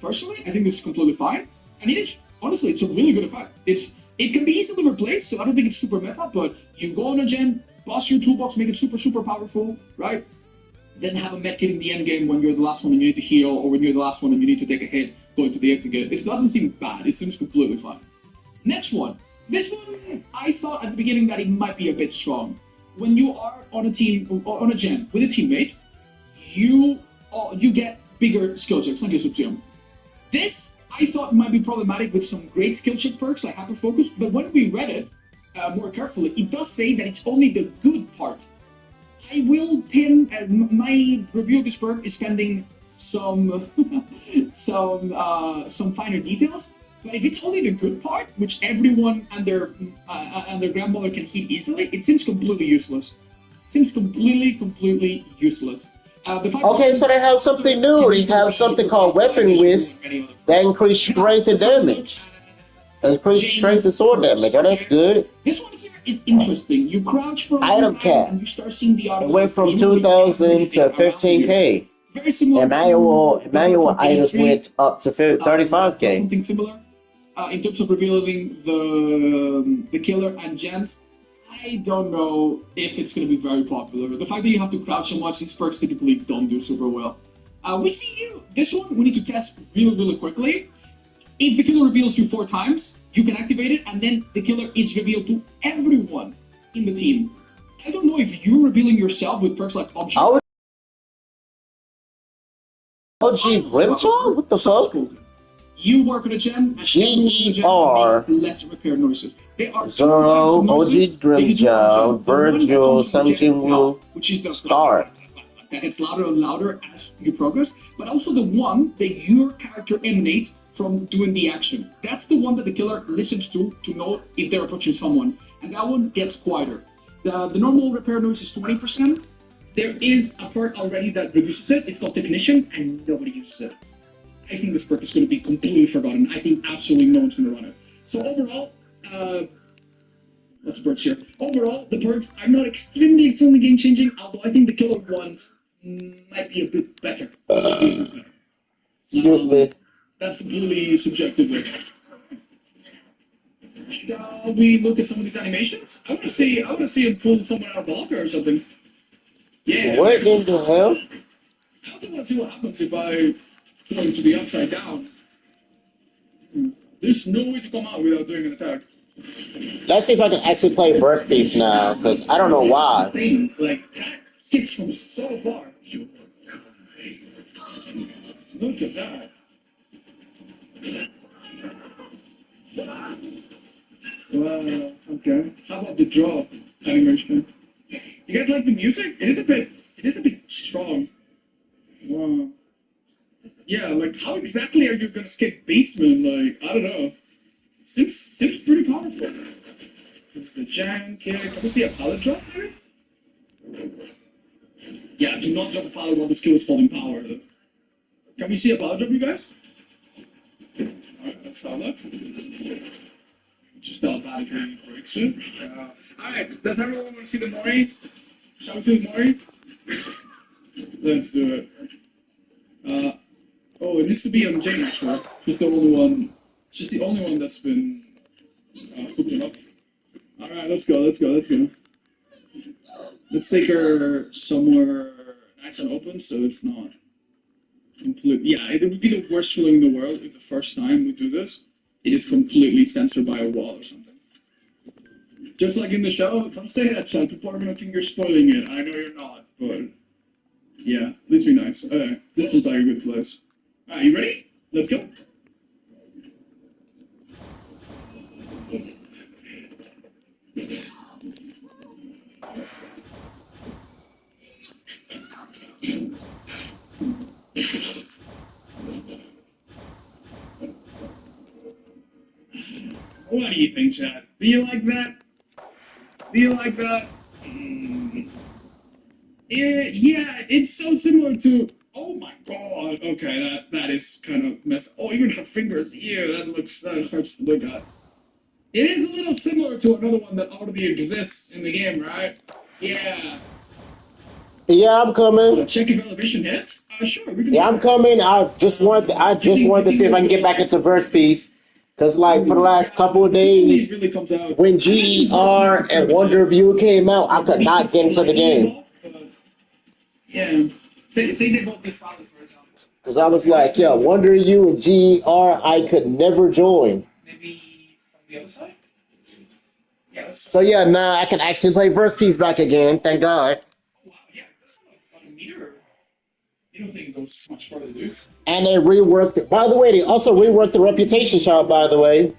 S3: Personally, I think this is completely fine, and it is, honestly, it's a really good effect. It can be easily replaced, so I don't think it's super meta, but you go on a gen, boss your toolbox, make it super, super powerful, right? Then have a medkit in the end game when you're the last one and you need to heal, or when you're the last one and you need to take a hit going to the exit gate. It doesn't seem bad, it seems completely fine. Next one. This one, I thought at the beginning that it might be a bit strong. When you are on a team, or on a gen with a teammate, you get bigger skill checks, like a subsume. This, I thought might be problematic with some great skill check perks like Hyper Focus, but when we read it more carefully, it does say that it's only the good part. I will pin, my review of this perk is pending some some finer details, but if it's only the good part, which everyone and their grandmother can hit easily, it seems completely useless. It seems completely useless.
S1: Okay, so they have something new. They have something called Weapon Whisk that increase strength and damage. Increase strength and sword damage. Oh, that's good.
S3: This one here is interesting. You crouch for
S1: item cap.
S3: And you start seeing the
S1: it went from 2,000 to 15K.
S3: Very similar.
S1: And manual items went up to 35K.
S3: Something similar in terms of revealing the killer and gems. I don't know if it's going to be very popular. The fact that you have to crouch so much, these perks typically don't do super well. We see you. This one we need to test really quickly. If the killer reveals you 4 times, you can activate it, and then the killer is revealed to everyone in the team.
S10: I don't know if you're revealing yourself with perks like object.
S1: OG Grimjaw? What the fuck?
S10: You work on a gem, and
S1: GER.
S10: makes less repair noises. They are
S1: Zoro, OG
S10: noises.
S1: Grimjaw, Virgil, 17 Blue,
S10: which is the
S1: Star.
S10: that gets louder and louder as you progress, but also the one that your character emanates from doing the action. That's the one that the killer listens to know if they're approaching someone, and that one gets quieter. The normal repair noise is 20%. There is a perk already that reduces it. It's called Technician, and nobody uses it. I think this perk is going to be completely forgotten. I think absolutely no one's going to run it. So overall, what's the perks here? Overall, the perks are not extremely game-changing, although I think the killer ones might be a bit better.
S1: Excuse me.
S10: That's completely subjective. Shall we look at some of these animations? I want to see him pull someone out of a locker or something. Yeah.
S1: What in the hell?
S10: I also want to see what happens if I throw him to the upside down. There's no way to come out without doing an attack.
S1: Let's see if I can actually play Verse Piece now, because I don't know why.
S10: Like, that hits from so far. Look at that. Wow, okay. How about the draw animation? You guys like the music? It is a bit strong. Wow. Yeah, like how exactly are you gonna skip basement? Like, I don't know. Seems pretty powerful. This is the jam kick. Can we see a pallet drop there? Yeah, do not drop a pallet while the skill is holding power though. Can we see a pallet drop, you guys? Alright, let's start that. Just automatically breaks it. Alright, does everyone want to see the Mori? Shall we see the Mori? Let's do it. Oh, it needs to be on Jane actually. She's the only one. She's the only one that's been hooked it up. Alright, let's go. Let's take her somewhere nice and open so it's not completely. Yeah, it would be the worst feeling in the world if the first time we do this, it is completely censored by a wall or something. Just like in the show, don't say that, chat. People are gonna think you're spoiling it. I know you're not, but yeah, please be nice. Okay, this is like a good place. Alright, you ready? Let's go. What do you think, chat? Do you like that? Yeah, it's so similar to. Oh my god. Okay, that is kind of messed. Oh, you have fingers. Yeah, that hurts to look at. It is a little similar to another one that already exists in the game, right? Yeah.
S1: Yeah, I'm coming.
S10: Check if elevation hits. Sure. We can
S1: Yeah, I'm coming. I just wanted to see if I can get back into Verse Piece. Because, like, for the last couple of days, when GER and Wonder View came out, I could not get into the game.
S10: Yeah. Say they both be solid, for example.
S1: Because I was like, yeah, Wonder U and GER, I could never join.
S10: Maybe from the other side? Yeah.
S1: So, yeah, now I can actually play Verse Piece back again. Thank God.
S10: Wow, yeah. That's not a meter. You don't think it goes much further, dude?
S1: And they reworked it. By the way, they also reworked the Reputation shop, by the way.